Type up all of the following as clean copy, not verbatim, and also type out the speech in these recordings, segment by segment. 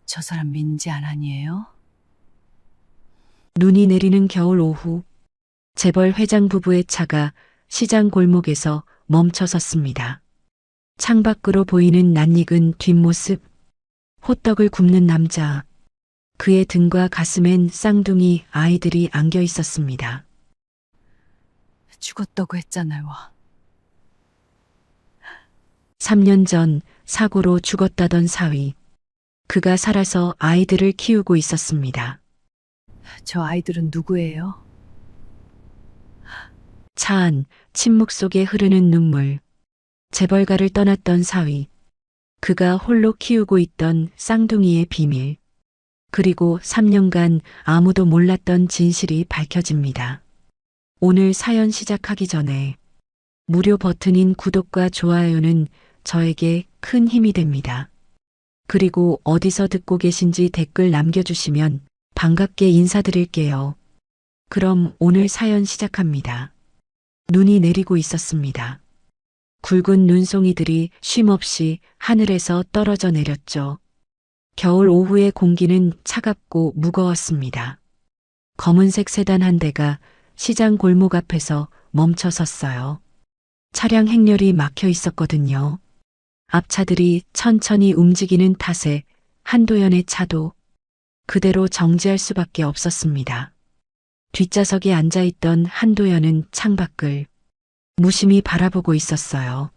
저 사람 민지 안 아니에요? 눈이 내리는 겨울 오후, 재벌 회장 부부의 차가 시장 골목에서 멈춰 섰습니다. 창밖으로 보이는 낯익은 뒷모습, 호떡을 굽는 남자, 그의 등과 가슴엔 쌍둥이 아이들이 안겨 있었습니다. 죽었다고 했잖아요. 3년 전 사고로 죽었다던 사위. 그가 살아서 아이들을 키우고 있었습니다. 저 아이들은 누구예요? 차 안 침묵 속에 흐르는 눈물. 재벌가를 떠났던 사위. 그가 홀로 키우고 있던 쌍둥이의 비밀. 그리고 3년간 아무도 몰랐던 진실이 밝혀집니다. 오늘 사연 시작하기 전에 무료 버튼인 구독과 좋아요는 저에게 큰 힘이 됩니다. 그리고 어디서 듣고 계신지 댓글 남겨주시면 반갑게 인사드릴게요. 그럼 오늘 사연 시작합니다. 눈이 내리고 있었습니다. 굵은 눈송이들이 쉼없이 하늘에서 떨어져 내렸죠. 겨울 오후의 공기는 차갑고 무거웠습니다. 검은색 세단 한 대가 시장 골목 앞에서 멈춰 섰어요. 차량 행렬이 막혀 있었거든요. 앞차들이 천천히 움직이는 탓에 한도연의 차도 그대로 정지할 수밖에 없었습니다. 뒷좌석에 앉아있던 한도연은 창밖을 무심히 바라보고 있었어요.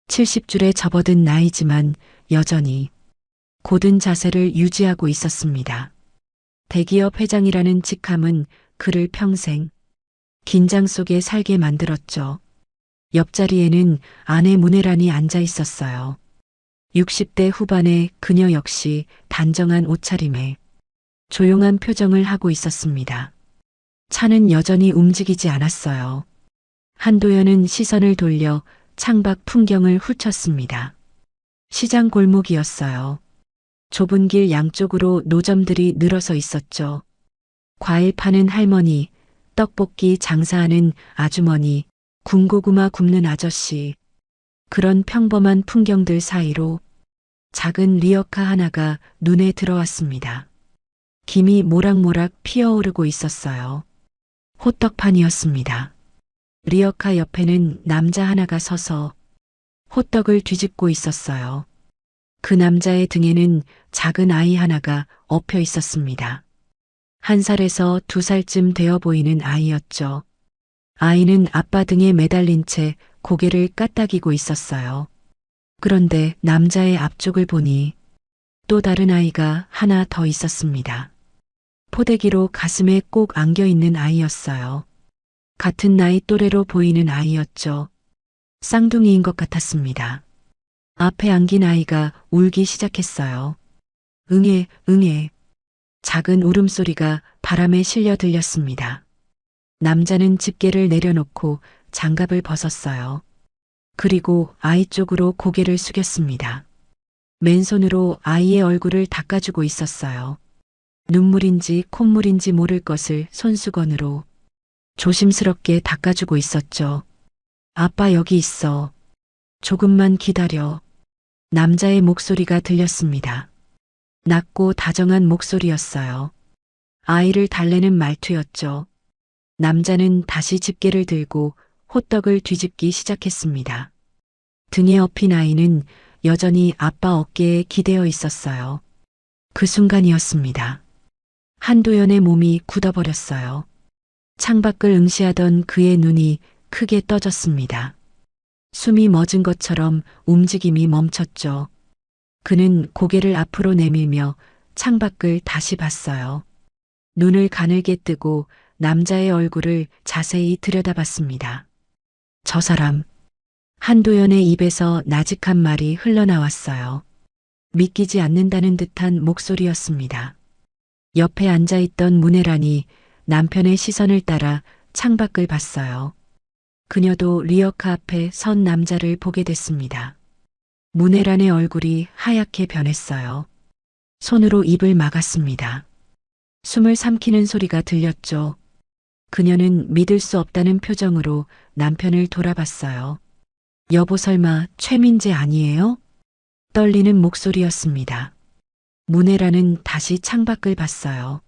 70줄에 접어든 나이지만 여전히 고든 자세를 유지하고 있었습니다. 대기업 회장이라는 직함은 그를 평생 긴장 속에 살게 만들었죠. 옆자리에는 아내 문혜란이 앉아 있었어요. 60대 후반의 그녀 역시 단정한 옷차림에 조용한 표정을 하고 있었습니다. 차는 여전히 움직이지 않았어요. 한도연은 시선을 돌려 창밖 풍경을 훑었습니다. 시장 골목이었어요. 좁은 길 양쪽으로 노점들이 늘어서 있었죠. 과일 파는 할머니, 떡볶이 장사하는 아주머니, 군고구마 굽는 아저씨. 그런 평범한 풍경들 사이로 작은 리어카 하나가 눈에 들어왔습니다. 김이 모락모락 피어오르고 있었어요. 호떡판이었습니다. 리어카 옆에는 남자 하나가 서서 호떡을 뒤집고 있었어요. 그 남자의 등에는 작은 아이 하나가 엎여 있었습니다. 1살에서 2살쯤 되어 보이는 아이였죠. 아이는 아빠 등에 매달린 채 고개를 까딱이고 있었어요. 그런데 남자의 앞쪽을 보니 또 다른 아이가 하나 더 있었습니다. 포대기로 가슴에 꼭 안겨 있는 아이였어요. 같은 나이 또래로 보이는 아이였죠. 쌍둥이인 것 같았습니다. 앞에 안긴 아이가 울기 시작했어요. 응애, 응애. 작은 울음소리가 바람에 실려 들렸습니다. 남자는 집게를 내려놓고 장갑을 벗었어요. 그리고 아이 쪽으로 고개를 숙였습니다. 맨손으로 아이의 얼굴을 닦아주고 있었어요. 눈물인지 콧물인지 모를 것을 손수건으로 조심스럽게 닦아주고 있었죠. 아빠 여기 있어. 조금만 기다려. 남자의 목소리가 들렸습니다. 낮고 다정한 목소리였어요. 아이를 달래는 말투였죠. 남자는 다시 집게를 들고 호떡을 뒤집기 시작했습니다. 등에 업힌 아이는 여전히 아빠 어깨에 기대어 있었어요. 그 순간이었습니다. 한도연의 몸이 굳어버렸어요. 창밖을 응시하던 그의 눈이 크게 떠졌습니다. 숨이 멎은 것처럼 움직임이 멈췄죠. 그는 고개를 앞으로 내밀며 창밖을 다시 봤어요. 눈을 가늘게 뜨고 남자의 얼굴을 자세히 들여다봤습니다. 저 사람. 한도연의 입에서 나직한 말이 흘러나왔어요. 믿기지 않는다는 듯한 목소리였습니다. 옆에 앉아있던 문혜란이 남편의 시선을 따라 창밖을 봤어요. 그녀도 리어카 앞에 선 남자를 보게 됐습니다. 문혜란의 얼굴이 하얗게 변했어요. 손으로 입을 막았습니다. 숨을 삼키는 소리가 들렸죠. 그녀는 믿을 수 없다는 표정으로 남편을 돌아봤어요. 여보 설마 최민재 아니에요? 떨리는 목소리였습니다. 문혜라는 다시 창밖을 봤어요.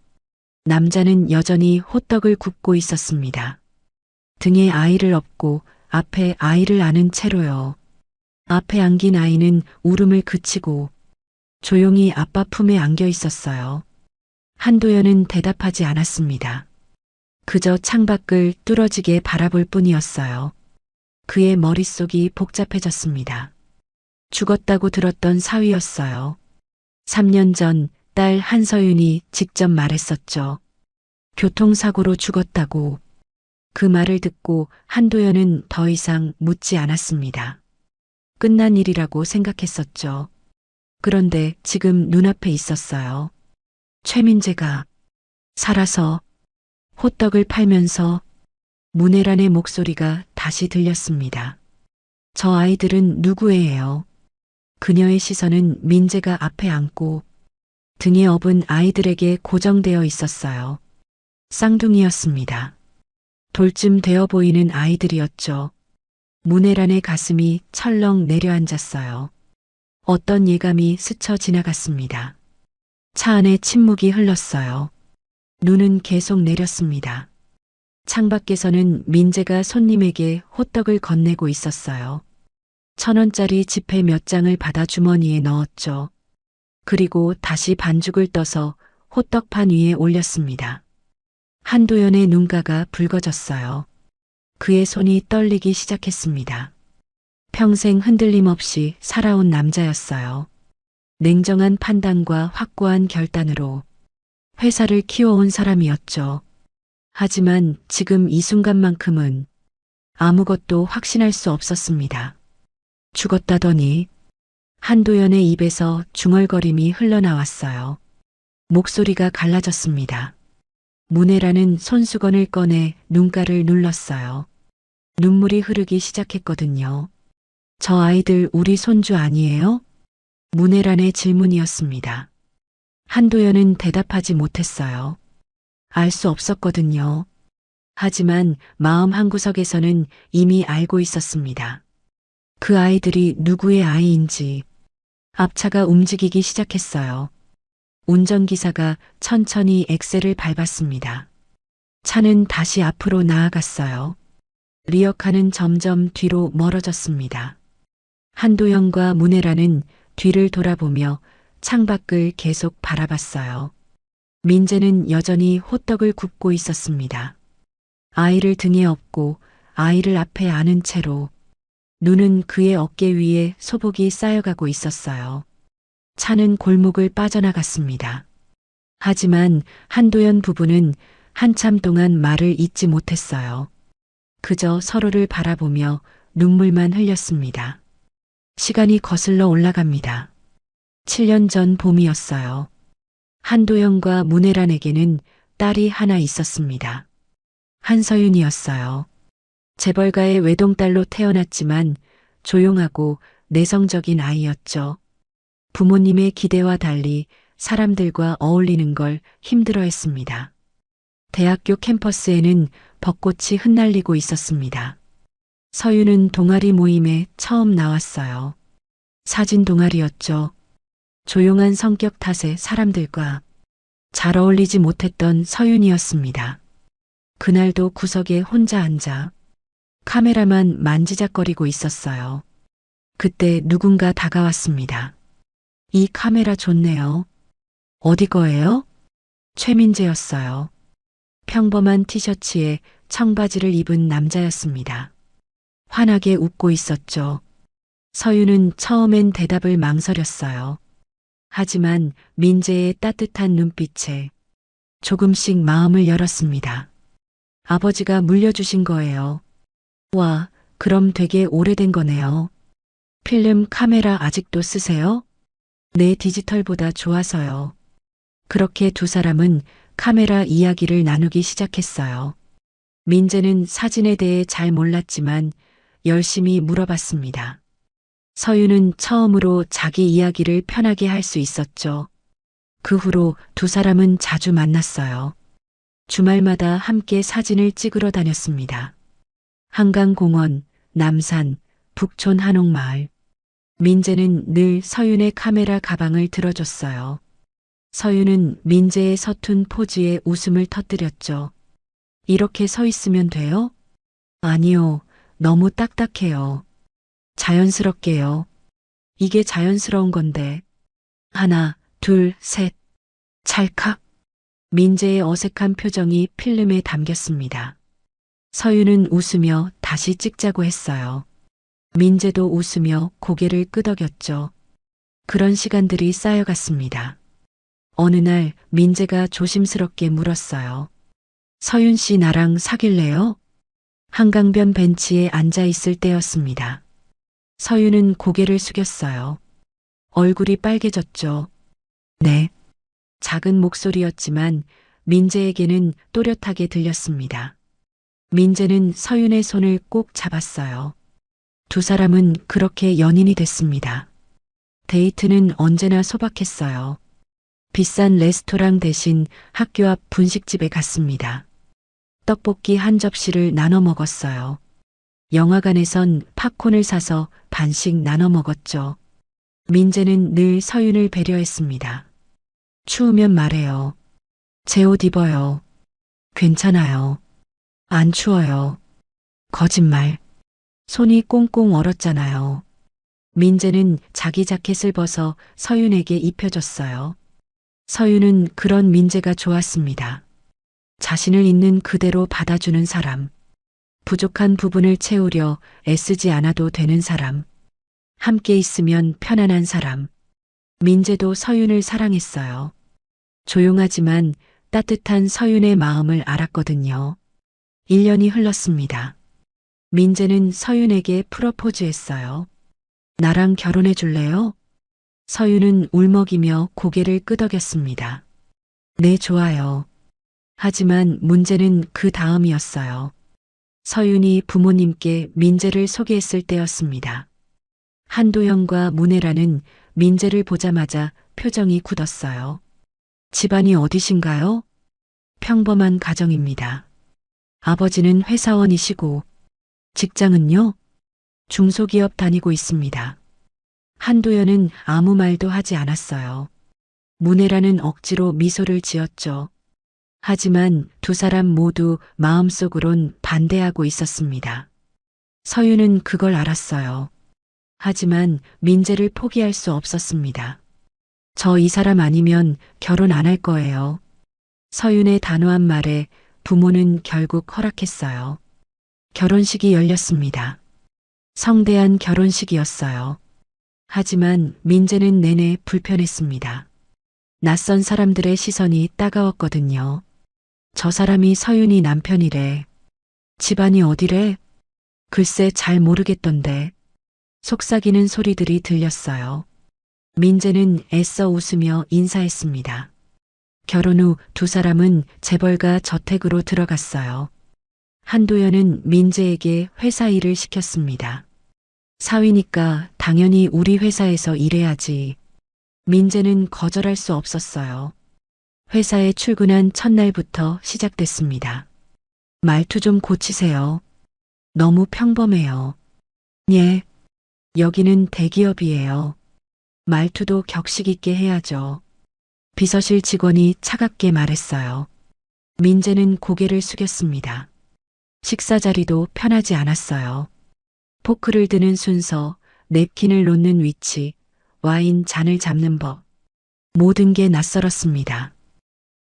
남자는 여전히 호떡을 굽고 있었습니다. 등에 아이를 업고 앞에 아이를 안은 채로요. 앞에 안긴 아이는 울음을 그치고 조용히 아빠 품에 안겨 있었어요. 한도연은 대답하지 않았습니다. 그저 창밖을 뚫어지게 바라볼 뿐이었어요. 그의 머릿속이 복잡해졌습니다. 죽었다고 들었던 사위였어요. 3년 전 딸 한서윤이 직접 말했었죠. 교통사고로 죽었다고. 그 말을 듣고 한도연은 더 이상 묻지 않았습니다. 끝난 일이라고 생각했었죠. 그런데 지금 눈앞에 있었어요. 최민재가 살아서 호떡을 팔면서 문혜란의 목소리가 다시 들렸습니다. 저 아이들은 누구예요? 그녀의 시선은 민재가 앞에 앉고 등에 업은 아이들에게 고정되어 있었어요. 쌍둥이였습니다. 돌쯤 되어 보이는 아이들이었죠. 문혜란의 가슴이 철렁 내려앉았어요. 어떤 예감이 스쳐 지나갔습니다. 차 안에 침묵이 흘렀어요. 눈은 계속 내렸습니다. 창밖에서는 민재가 손님에게 호떡을 건네고 있었어요. 1,000원짜리 지폐 몇 장을 받아 주머니에 넣었죠. 그리고 다시 반죽을 떠서 호떡판 위에 올렸습니다. 한도연의 눈가가 붉어졌어요. 그의 손이 떨리기 시작했습니다. 평생 흔들림 없이 살아온 남자였어요. 냉정한 판단과 확고한 결단으로 회사를 키워온 사람이었죠. 하지만 지금 이 순간만큼은 아무것도 확신할 수 없었습니다. 죽었다더니 한도연의 입에서 중얼거림이 흘러나왔어요. 목소리가 갈라졌습니다. 문혜라는 손수건을 꺼내 눈가를 눌렀어요. 눈물이 흐르기 시작했거든요. 저 아이들 우리 손주 아니에요? 문혜란의 질문이었습니다. 한도연은 대답하지 못했어요. 알 수 없었거든요. 하지만 마음 한구석에서는 이미 알고 있었습니다. 그 아이들이 누구의 아이인지. 앞차가 움직이기 시작했어요. 운전기사가 천천히 엑셀을 밟았습니다. 차는 다시 앞으로 나아갔어요. 리어카는 점점 뒤로 멀어졌습니다. 한도연과 문혜라는 뒤를 돌아보며 창밖을 계속 바라봤어요. 민재는 여전히 호떡을 굽고 있었습니다. 아이를 등에 업고 아이를 앞에 안은 채로 눈은 그의 어깨 위에 소복이 쌓여가고 있었어요. 차는 골목을 빠져나갔습니다. 하지만 한도연 부부는 한참 동안 말을 잇지 못했어요. 그저 서로를 바라보며 눈물만 흘렸습니다. 시간이 거슬러 올라갑니다. 7년 전 봄이었어요. 한도연과 문혜란에게는 딸이 하나 있었습니다. 한서윤이었어요. 재벌가의 외동딸로 태어났지만 조용하고 내성적인 아이였죠. 부모님의 기대와 달리 사람들과 어울리는 걸 힘들어했습니다. 대학교 캠퍼스에는 벚꽃이 흩날리고 있었습니다. 서윤은 동아리 모임에 처음 나왔어요. 사진 동아리였죠. 조용한 성격 탓에 사람들과 잘 어울리지 못했던 서윤이었습니다. 그날도 구석에 혼자 앉아 카메라만 만지작거리고 있었어요. 그때 누군가 다가왔습니다. 이 카메라 좋네요. 어디 거예요? 최민재였어요. 평범한 티셔츠에 청바지를 입은 남자였습니다. 환하게 웃고 있었죠. 서윤은 처음엔 대답을 망설였어요. 하지만 민재의 따뜻한 눈빛에 조금씩 마음을 열었습니다. 아버지가 물려주신 거예요. 와, 그럼 되게 오래된 거네요. 필름 카메라 아직도 쓰세요? 네, 디지털보다 좋아서요. 그렇게 두 사람은 카메라 이야기를 나누기 시작했어요. 민재는 사진에 대해 잘 몰랐지만 열심히 물어봤습니다. 서윤은 처음으로 자기 이야기를 편하게 할 수 있었죠. 그 후로 두 사람은 자주 만났어요. 주말마다 함께 사진을 찍으러 다녔습니다. 한강공원, 남산, 북촌 한옥마을. 민재는 늘 서윤의 카메라 가방을 들어줬어요. 서윤은 민재의 서툰 포즈에 웃음을 터뜨렸죠. 이렇게 서 있으면 돼요? 아니요. 너무 딱딱해요. 자연스럽게요. 이게 자연스러운 건데. 하나, 둘, 셋. 찰칵. 민재의 어색한 표정이 필름에 담겼습니다. 서윤은 웃으며 다시 찍자고 했어요. 민재도 웃으며 고개를 끄덕였죠. 그런 시간들이 쌓여갔습니다. 어느 날 민재가 조심스럽게 물었어요. 서윤 씨 나랑 사귈래요? 한강변 벤치에 앉아 있을 때였습니다. 서윤은 고개를 숙였어요. 얼굴이 빨개졌죠. 네. 작은 목소리였지만 민재에게는 또렷하게 들렸습니다. 민재는 서윤의 손을 꼭 잡았어요. 두 사람은 그렇게 연인이 됐습니다. 데이트는 언제나 소박했어요. 비싼 레스토랑 대신 학교 앞 분식집에 갔습니다. 떡볶이 한 접시를 나눠 먹었어요. 영화관에선 팝콘을 사서 반씩 나눠 먹었죠. 민재는 늘 서윤을 배려했습니다. 추우면 말해요. 제 옷 입어요. 괜찮아요. 안 추워요. 거짓말. 손이 꽁꽁 얼었잖아요. 민재는 자기 자켓을 벗어 서윤에게 입혀줬어요. 서윤은 그런 민재가 좋았습니다. 자신을 있는 그대로 받아주는 사람. 부족한 부분을 채우려 애쓰지 않아도 되는 사람. 함께 있으면 편안한 사람. 민재도 서윤을 사랑했어요. 조용하지만 따뜻한 서윤의 마음을 알았거든요. 1년이 흘렀습니다. 민재는 서윤에게 프로포즈했어요. 나랑 결혼해 줄래요? 서윤은 울먹이며 고개를 끄덕였습니다. 네, 좋아요. 하지만 문제는 그 다음이었어요. 서윤이 부모님께 민재를 소개했을 때였습니다. 한도영과 문혜라는 민재를 보자마자 표정이 굳었어요. 집안이 어디신가요? 평범한 가정입니다. 아버지는 회사원이시고, 직장은요? 중소기업 다니고 있습니다. 한도연은 아무 말도 하지 않았어요. 문혜라는 억지로 미소를 지었죠. 하지만 두 사람 모두 마음속으론 반대하고 있었습니다. 서윤은 그걸 알았어요. 하지만 민재를 포기할 수 없었습니다. 저 이 사람 아니면 결혼 안 할 거예요. 서윤의 단호한 말에 부모는 결국 허락했어요. 결혼식이 열렸습니다. 성대한 결혼식이었어요. 하지만 민재는 내내 불편했습니다. 낯선 사람들의 시선이 따가웠거든요. 저 사람이 서윤이 남편이래. 집안이 어디래? 글쎄 잘 모르겠던데. 속삭이는 소리들이 들렸어요. 민재는 애써 웃으며 인사했습니다. 결혼 후 두 사람은 재벌가 저택으로 들어갔어요. 한도연은 민재에게 회사 일을 시켰습니다. 사위니까 당연히 우리 회사에서 일해야지. 민재는 거절할 수 없었어요. 회사에 출근한 첫날부터 시작됐습니다. 말투 좀 고치세요. 너무 평범해요. 예. 여기는 대기업이에요. 말투도 격식 있게 해야죠. 비서실 직원이 차갑게 말했어요. 민재는 고개를 숙였습니다. 식사 자리도 편하지 않았어요. 포크를 드는 순서, 냅킨을 놓는 위치, 와인 잔을 잡는 법. 모든 게 낯설었습니다.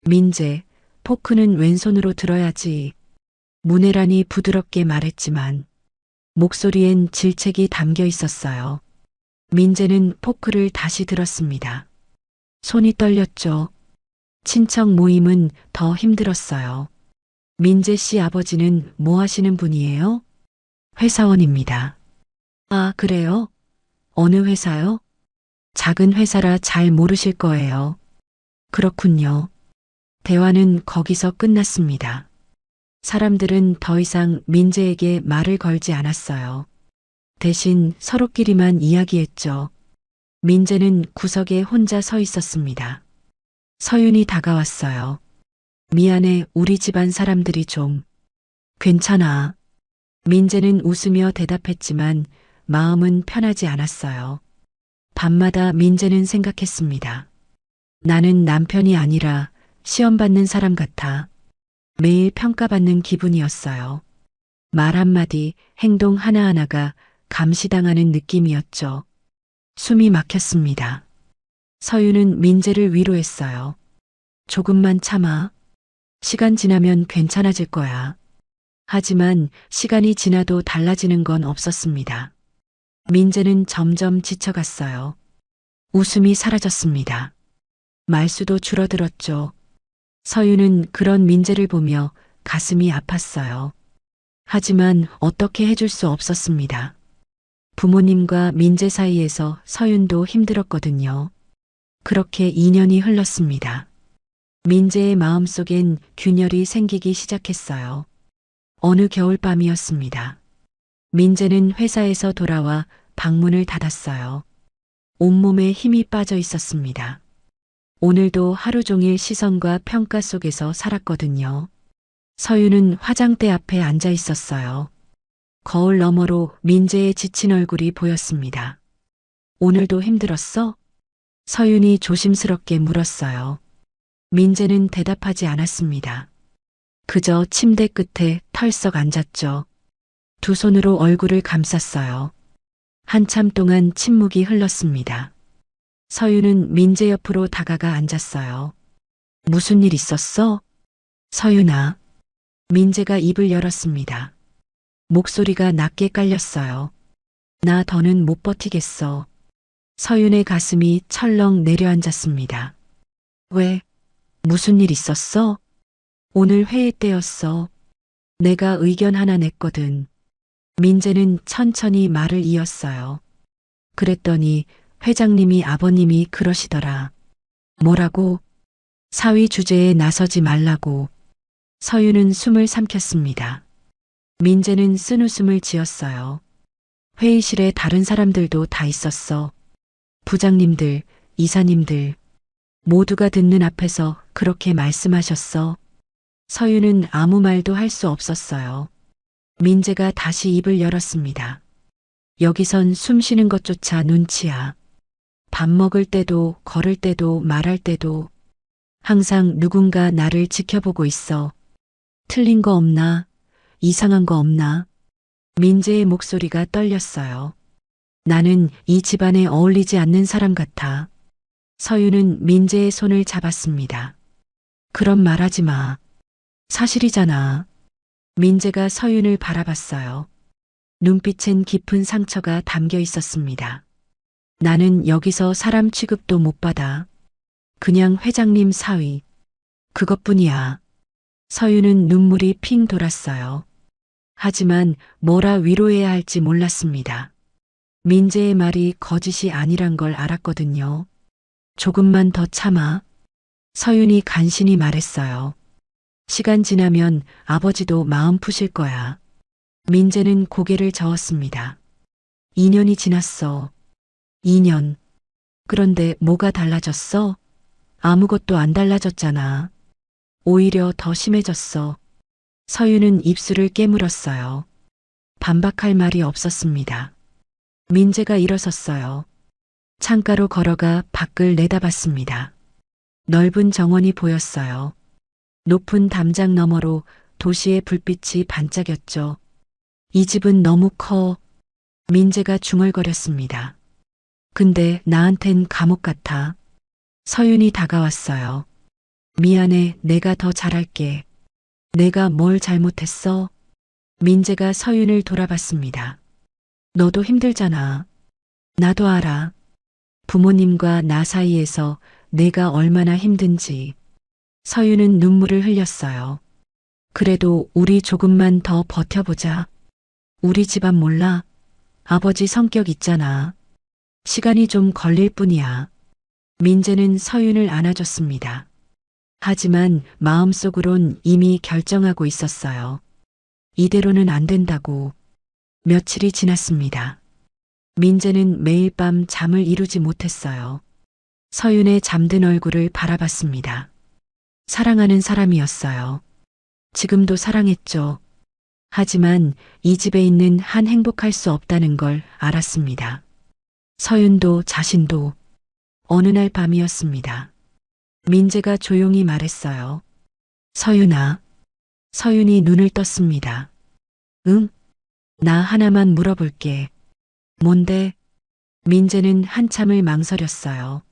민재, 포크는 왼손으로 들어야지. 문혜란이 부드럽게 말했지만 목소리엔 질책이 담겨 있었어요. 민재는 포크를 다시 들었습니다. 손이 떨렸죠. 친척 모임은 더 힘들었어요. 민재 씨 아버지는 뭐 하시는 분이에요? 회사원입니다. 아, 그래요? 어느 회사요? 작은 회사라 잘 모르실 거예요. 그렇군요. 대화는 거기서 끝났습니다. 사람들은 더 이상 민재에게 말을 걸지 않았어요. 대신 서로끼리만 이야기했죠. 민재는 구석에 혼자 서 있었습니다. 서윤이 다가왔어요. 미안해, 우리 집안 사람들이 좀. 괜찮아. 민재는 웃으며 대답했지만 마음은 편하지 않았어요. 밤마다 민재는 생각했습니다. 나는 남편이 아니라 시험 받는 사람 같아. 매일 평가받는 기분이었어요. 말 한마디, 행동 하나하나가 감시당하는 느낌이었죠. 숨이 막혔습니다. 서유는 민재를 위로했어요. 조금만 참아. 시간 지나면 괜찮아질 거야. 하지만 시간이 지나도 달라지는 건 없었습니다. 민재는 점점 지쳐갔어요. 웃음이 사라졌습니다. 말수도 줄어들었죠. 서유는 그런 민재를 보며 가슴이 아팠어요. 하지만 어떻게 해줄 수 없었습니다. 부모님과 민재 사이에서 서윤도 힘들었거든요. 그렇게 2년이 흘렀습니다. 민재의 마음속엔 균열이 생기기 시작했어요. 어느 겨울밤이었습니다. 민재는 회사에서 돌아와 방문을 닫았어요. 온몸에 힘이 빠져 있었습니다. 오늘도 하루 종일 시선과 평가 속에서 살았거든요. 서유는 화장대 앞에 앉아 있었어요. 거울 너머로 민재의 지친 얼굴이 보였습니다. 오늘도 힘들었어? 서윤이 조심스럽게 물었어요. 민재는 대답하지 않았습니다. 그저 침대 끝에 털썩 앉았죠. 두 손으로 얼굴을 감쌌어요. 한참 동안 침묵이 흘렀습니다. 서윤은 민재 옆으로 다가가 앉았어요. 무슨 일 있었어? 서윤아. 민재가 입을 열었습니다. 목소리가 낮게 깔렸어요. 나 더는 못 버티겠어. 서윤의 가슴이 철렁 내려앉았습니다. 왜? 무슨 일 있었어? 오늘 회의 때였어. 내가 의견 하나 냈거든. 민재는 천천히 말을 이었어요. 그랬더니 회장님이 아버님이 그러시더라. 뭐라고? 사위 주제에 나서지 말라고. 서유는 숨을 삼켰습니다. 민재는 쓴웃음을 지었어요. 회의실에 다른 사람들도 다 있었어. 부장님들, 이사님들, 모두가 듣는 앞에서 그렇게 말씀하셨어. 서유는 아무 말도 할 수 없었어요. 민재가 다시 입을 열었습니다. 여기선 숨 쉬는 것조차 눈치야. 밥 먹을 때도, 걸을 때도, 말할 때도 항상 누군가 나를 지켜보고 있어. 틀린 거 없나? 이상한 거 없나? 민재의 목소리가 떨렸어요. 나는 이 집안에 어울리지 않는 사람 같아. 서유는 민재의 손을 잡았습니다. 그런 말 하지 마. 사실이잖아. 민재가 서윤을 바라봤어요. 눈빛엔 깊은 상처가 담겨 있었습니다. 나는 여기서 사람 취급도 못 받아. 그냥 회장님 사위. 그것뿐이야. 서윤은 눈물이 핑 돌았어요. 하지만 뭐라 위로해야 할지 몰랐습니다. 민재의 말이 거짓이 아니란 걸 알았거든요. 조금만 더 참아. 서윤이 간신히 말했어요. 시간 지나면 아버지도 마음 푸실 거야. 민재는 고개를 저었습니다. 2년이 지났어. 2년. 그런데 뭐가 달라졌어? 아무것도 안 달라졌잖아. 오히려 더 심해졌어. 서유는 입술을 깨물었어요. 반박할 말이 없었습니다. 민재가 일어섰어요. 창가로 걸어가 밖을 내다봤습니다. 넓은 정원이 보였어요. 높은 담장 너머로 도시의 불빛이 반짝였죠. 이 집은 너무 커. 민재가 중얼거렸습니다. 근데 나한텐 감옥 같아. 서윤이 다가왔어요. 미안해, 내가 더 잘할게. 내가 뭘 잘못했어? 민재가 서윤을 돌아봤습니다. 너도 힘들잖아. 나도 알아. 부모님과 나 사이에서 내가 얼마나 힘든지. 서윤은 눈물을 흘렸어요. 그래도 우리 조금만 더 버텨보자. 우리 집안 몰라? 아버지 성격 있잖아. 시간이 좀 걸릴 뿐이야. 민재는 서윤을 안아줬습니다. 하지만 마음속으론 이미 결정하고 있었어요. 이대로는 안 된다고. 며칠이 지났습니다. 민재는 매일 밤 잠을 이루지 못했어요. 서윤의 잠든 얼굴을 바라봤습니다. 사랑하는 사람이었어요. 지금도 사랑했죠. 하지만 이 집에 있는 한 행복할 수 없다는 걸 알았습니다. 서윤도 자신도. 어느 날 밤이었습니다. 민재가 조용히 말했어요. 서윤아. 서윤이 눈을 떴습니다. 응? 나 하나만 물어볼게. 뭔데? 민재는 한참을 망설였어요.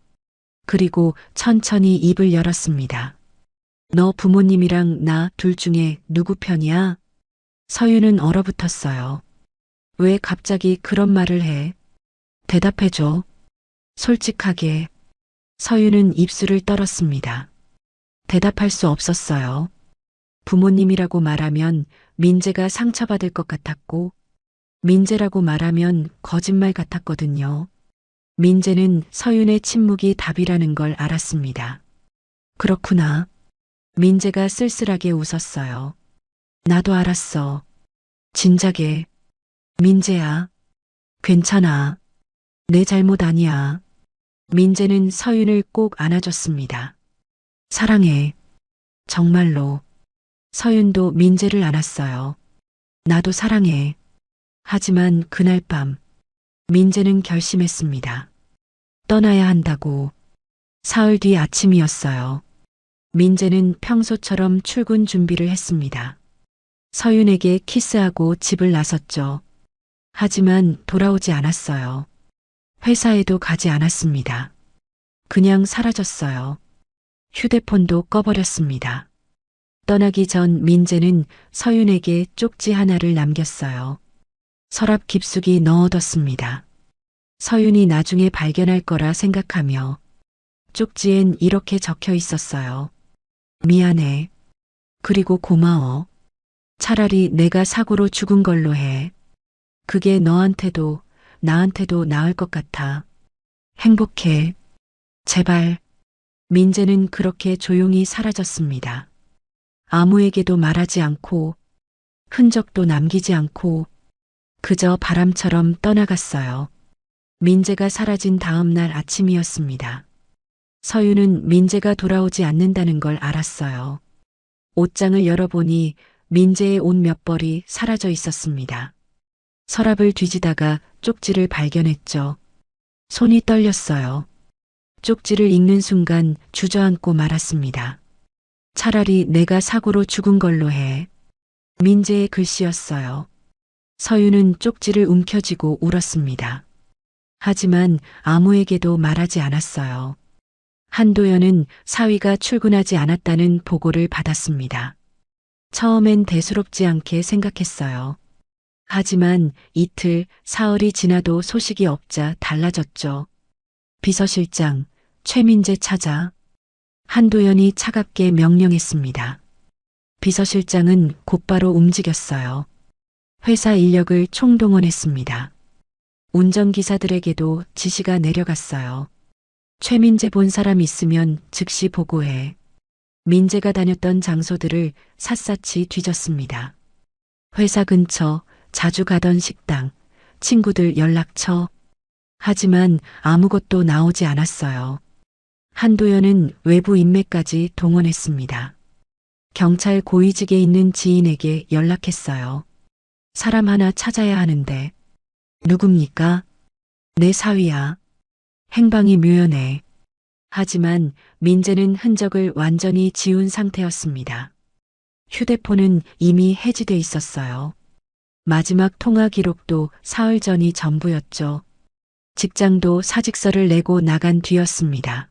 그리고 천천히 입을 열었습니다. 너 부모님이랑 나 둘 중에 누구 편이야? 서윤은 얼어붙었어요. 왜 갑자기 그런 말을 해? 대답해줘. 솔직하게. 서윤은 입술을 떨었습니다. 대답할 수 없었어요. 부모님이라고 말하면 민재가 상처받을 것 같았고, 민재라고 말하면 거짓말 같았거든요. 민재는 서윤의 침묵이 답이라는 걸 알았습니다. 그렇구나. 민재가 쓸쓸하게 웃었어요. 나도 알았어. 진작에. 민재야. 괜찮아. 내 잘못 아니야. 민재는 서윤을 꼭 안아줬습니다. 사랑해. 정말로. 서윤도 민재를 안았어요. 나도 사랑해. 하지만 그날 밤, 민재는 결심했습니다. 떠나야 한다고. 사흘 뒤 아침이었어요. 민재는 평소처럼 출근 준비를 했습니다. 서윤에게 키스하고 집을 나섰죠. 하지만 돌아오지 않았어요. 회사에도 가지 않았습니다. 그냥 사라졌어요. 휴대폰도 꺼버렸습니다. 떠나기 전 민재는 서윤에게 쪽지 하나를 남겼어요. 서랍 깊숙이 넣어뒀습니다. 서윤이 나중에 발견할 거라 생각하며 쪽지엔 이렇게 적혀 있었어요. 미안해. 그리고 고마워. 차라리 내가 사고로 죽은 걸로 해. 그게 너한테도 나한테도 나을 것 같아. 행복해. 제발. 민재는 그렇게 조용히 사라졌습니다. 아무에게도 말하지 않고 흔적도 남기지 않고 그저 바람처럼 떠나갔어요. 민재가 사라진 다음 날 아침이었습니다. 서윤은 민재가 돌아오지 않는다는 걸 알았어요. 옷장을 열어보니 민재의 옷 몇 벌이 사라져 있었습니다. 서랍을 뒤지다가 쪽지를 발견했죠. 손이 떨렸어요. 쪽지를 읽는 순간 주저앉고 말았습니다. 차라리 내가 사고로 죽은 걸로 해. 민재의 글씨였어요. 서윤은 쪽지를 움켜쥐고 울었습니다. 하지만 아무에게도 말하지 않았어요. 한도연은 사위가 출근하지 않았다는 보고를 받았습니다. 처음엔 대수롭지 않게 생각했어요. 하지만 이틀, 사흘이 지나도 소식이 없자 달라졌죠. 비서실장, 최민재 찾아. 한도연이 차갑게 명령했습니다. 비서실장은 곧바로 움직였어요. 회사 인력을 총동원했습니다. 운전기사들에게도 지시가 내려갔어요. 최민재 본 사람 있으면 즉시 보고해. 민재가 다녔던 장소들을 샅샅이 뒤졌습니다. 회사 근처, 자주 가던 식당, 친구들 연락처. 하지만 아무것도 나오지 않았어요. 한도연은 외부 인맥까지 동원했습니다. 경찰 고위직에 있는 지인에게 연락했어요. 사람 하나 찾아야 하는데. 누굽니까? 내 사위야. 행방이 묘연해. 하지만 민재는 흔적을 완전히 지운 상태였습니다. 휴대폰은 이미 해지돼 있었어요. 마지막 통화 기록도 사흘 전이 전부였죠. 직장도 사직서를 내고 나간 뒤였습니다.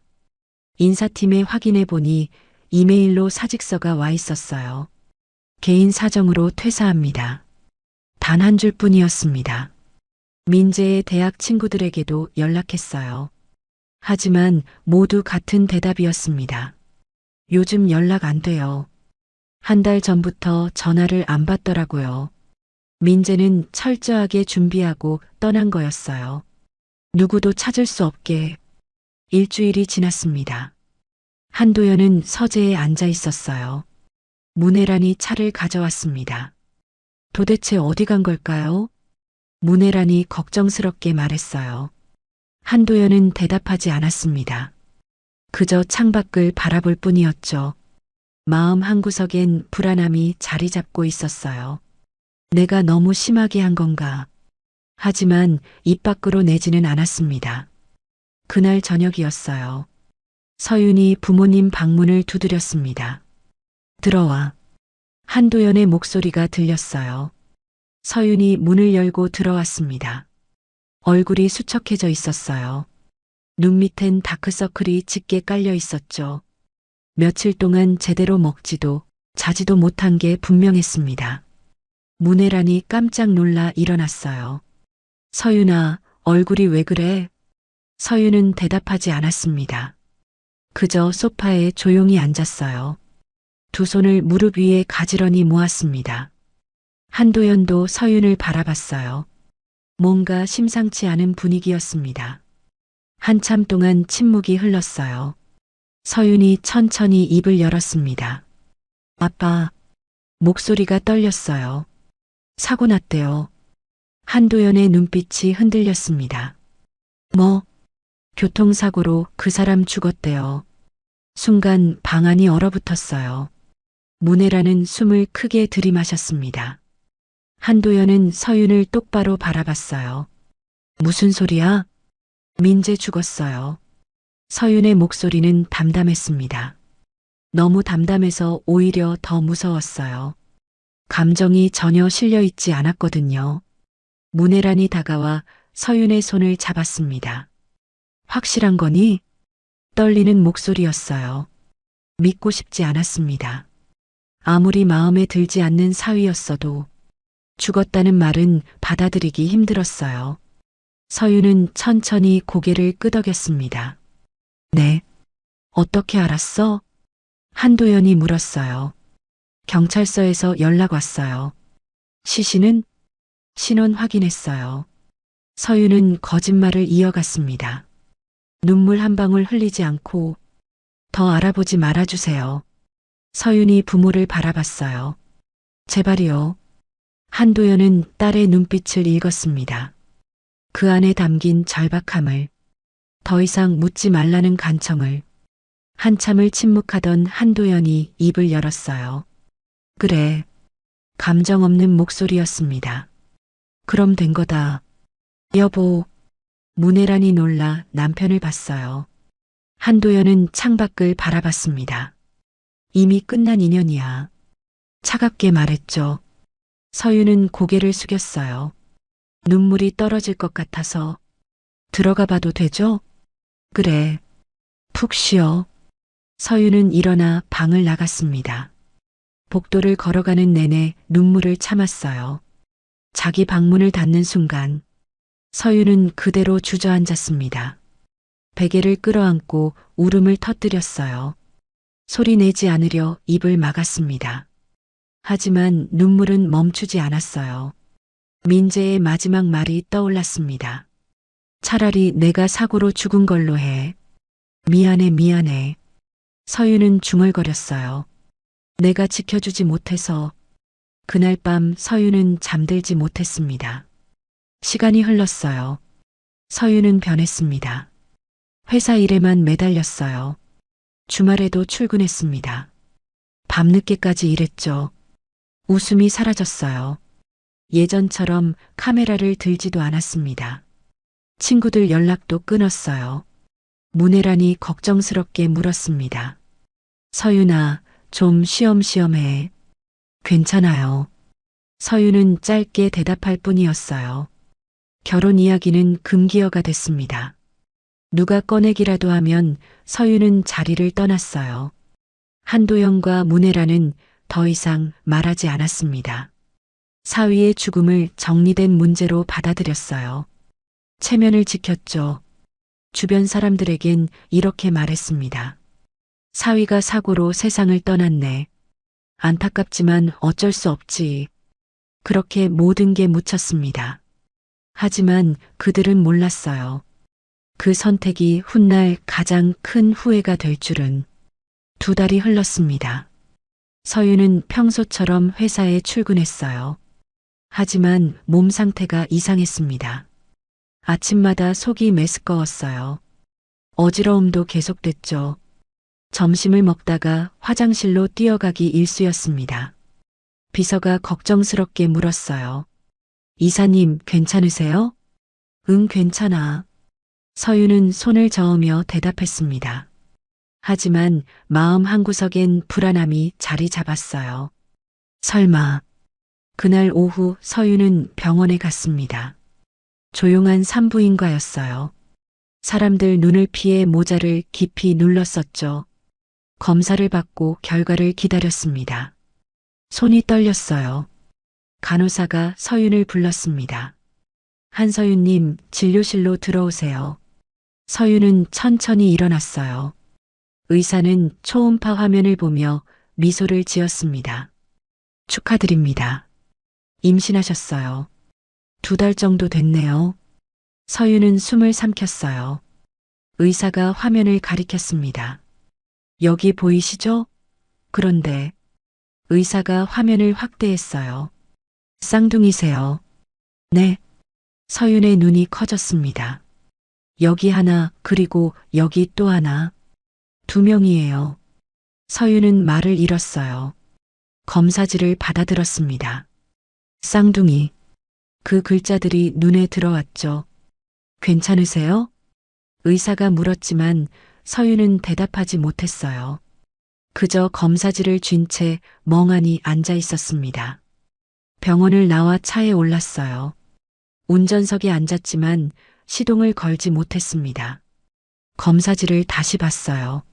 인사팀에 확인해 보니 이메일로 사직서가 와 있었어요. 개인 사정으로 퇴사합니다. 단 한 줄뿐이었습니다. 민재의 대학 친구들에게도 연락했어요. 하지만 모두 같은 대답이었습니다. 요즘 연락 안 돼요. 한 달 전부터 전화를 안 받더라고요. 민재는 철저하게 준비하고 떠난 거였어요. 누구도 찾을 수 없게. 일주일이 지났습니다. 한도연은 서재에 앉아 있었어요. 문혜란이 차를 가져왔습니다. 도대체 어디 간 걸까요? 문혜란이 걱정스럽게 말했어요. 한도연은 대답하지 않았습니다. 그저 창밖을 바라볼 뿐이었죠. 마음 한구석엔 불안함이 자리 잡고 있었어요. 내가 너무 심하게 한 건가? 하지만 입 밖으로 내지는 않았습니다. 그날 저녁이었어요. 서윤이 부모님 방문을 두드렸습니다. 들어와. 한도연의 목소리가 들렸어요. 서윤이 문을 열고 들어왔습니다. 얼굴이 수척해져 있었어요. 눈 밑엔 다크서클이 짙게 깔려 있었죠. 며칠 동안 제대로 먹지도 자지도 못한 게 분명했습니다. 문혜란이 깜짝 놀라 일어났어요. 서윤아, 얼굴이 왜 그래? 서윤은 대답하지 않았습니다. 그저 소파에 조용히 앉았어요. 두 손을 무릎 위에 가지런히 모았습니다. 한도연도 서윤을 바라봤어요. 뭔가 심상치 않은 분위기였습니다. 한참 동안 침묵이 흘렀어요. 서윤이 천천히 입을 열었습니다. 아빠, 목소리가 떨렸어요. 사고 났대요. 한도연의 눈빛이 흔들렸습니다. 뭐? 교통사고로 그 사람 죽었대요. 순간 방 안이 얼어붙었어요. 문혜라는 숨을 크게 들이마셨습니다. 한도연은 서윤을 똑바로 바라봤어요. 무슨 소리야? 민재 죽었어요. 서윤의 목소리는 담담했습니다. 너무 담담해서 오히려 더 무서웠어요. 감정이 전혀 실려 있지 않았거든요. 문혜란이 다가와 서윤의 손을 잡았습니다. 확실한 거니? 떨리는 목소리였어요. 믿고 싶지 않았습니다. 아무리 마음에 들지 않는 사위였어도 죽었다는 말은 받아들이기 힘들었어요. 서윤은 천천히 고개를 끄덕였습니다. 네. 어떻게 알았어? 한도연이 물었어요. 경찰서에서 연락 왔어요. 시신은? 신원 확인했어요. 서윤은 거짓말을 이어갔습니다. 눈물 한 방울 흘리지 않고 더 알아보지 말아주세요. 서윤이 부모를 바라봤어요. 제발이요. 한도연은 딸의 눈빛을 읽었습니다. 그 안에 담긴 절박함을, 더 이상 묻지 말라는 간청을. 한참을 침묵하던 한도연이 입을 열었어요. 그래. 감정 없는 목소리였습니다. 그럼 된 거다. 여보. 문혜란이 놀라 남편을 봤어요. 한도연은 창밖을 바라봤습니다. 이미 끝난 인연이야. 차갑게 말했죠. 서윤은 고개를 숙였어요. 눈물이 떨어질 것 같아서. 들어가 봐도 되죠? 그래. 푹 쉬어. 서윤은 일어나 방을 나갔습니다. 복도를 걸어가는 내내 눈물을 참았어요. 자기 방문을 닫는 순간 서윤은 그대로 주저앉았습니다. 베개를 끌어안고 울음을 터뜨렸어요. 소리 내지 않으려 입을 막았습니다. 하지만 눈물은 멈추지 않았어요. 민재의 마지막 말이 떠올랐습니다. 차라리 내가 사고로 죽은 걸로 해. 미안해, 미안해. 서윤은 중얼거렸어요. 내가 지켜주지 못해서. 그날 밤 서윤은 잠들지 못했습니다. 시간이 흘렀어요. 서윤은 변했습니다. 회사 일에만 매달렸어요. 주말에도 출근했습니다. 밤늦게까지 일했죠. 웃음이 사라졌어요. 예전처럼 카메라를 들지도 않았습니다. 친구들 연락도 끊었어요. 문혜란이 걱정스럽게 물었습니다. 서윤아, 좀 쉬엄쉬엄 해. 괜찮아요. 서윤은 짧게 대답할 뿐이었어요. 결혼 이야기는 금기어가 됐습니다. 누가 꺼내기라도 하면 서윤은 자리를 떠났어요. 한도연과 문혜란은 더 이상 말하지 않았습니다. 사위의 죽음을 정리된 문제로 받아들였어요. 체면을 지켰죠. 주변 사람들에겐 이렇게 말했습니다. 사위가 사고로 세상을 떠났네. 안타깝지만 어쩔 수 없지. 그렇게 모든 게 묻혔습니다. 하지만 그들은 몰랐어요. 그 선택이 훗날 가장 큰 후회가 될 줄은. 2달이 흘렀습니다. 서윤은 평소처럼 회사에 출근했어요. 하지만 몸 상태가 이상했습니다. 아침마다 속이 메스꺼웠어요. 어지러움도 계속됐죠. 점심을 먹다가 화장실로 뛰어가기 일쑤였습니다. 비서가 걱정스럽게 물었어요. 이사님, 괜찮으세요? 응, 괜찮아. 서윤은 손을 저으며 대답했습니다. 하지만 마음 한구석엔 불안함이 자리 잡았어요. 설마. 그날 오후 서윤은 병원에 갔습니다. 조용한 산부인과였어요. 사람들 눈을 피해 모자를 깊이 눌렀었죠. 검사를 받고 결과를 기다렸습니다. 손이 떨렸어요. 간호사가 서윤을 불렀습니다. 한서윤님, 진료실로 들어오세요. 서윤은 천천히 일어났어요. 의사는 초음파 화면을 보며 미소를 지었습니다. 축하드립니다. 임신하셨어요. 2달 정도 됐네요. 서윤은 숨을 삼켰어요. 의사가 화면을 가리켰습니다. 여기 보이시죠? 그런데 의사가 화면을 확대했어요. 쌍둥이세요. 네. 서윤의 눈이 커졌습니다. 여기 하나, 그리고 여기 또 하나. 2명이에요. 서윤은 말을 잃었어요. 검사지를 받아들었습니다. 쌍둥이. 그 글자들이 눈에 들어왔죠. 괜찮으세요? 의사가 물었지만 서윤은 대답하지 못했어요. 그저 검사지를 쥔 채 멍하니 앉아 있었습니다. 병원을 나와 차에 올랐어요. 운전석에 앉았지만 시동을 걸지 못했습니다. 검사지를 다시 봤어요.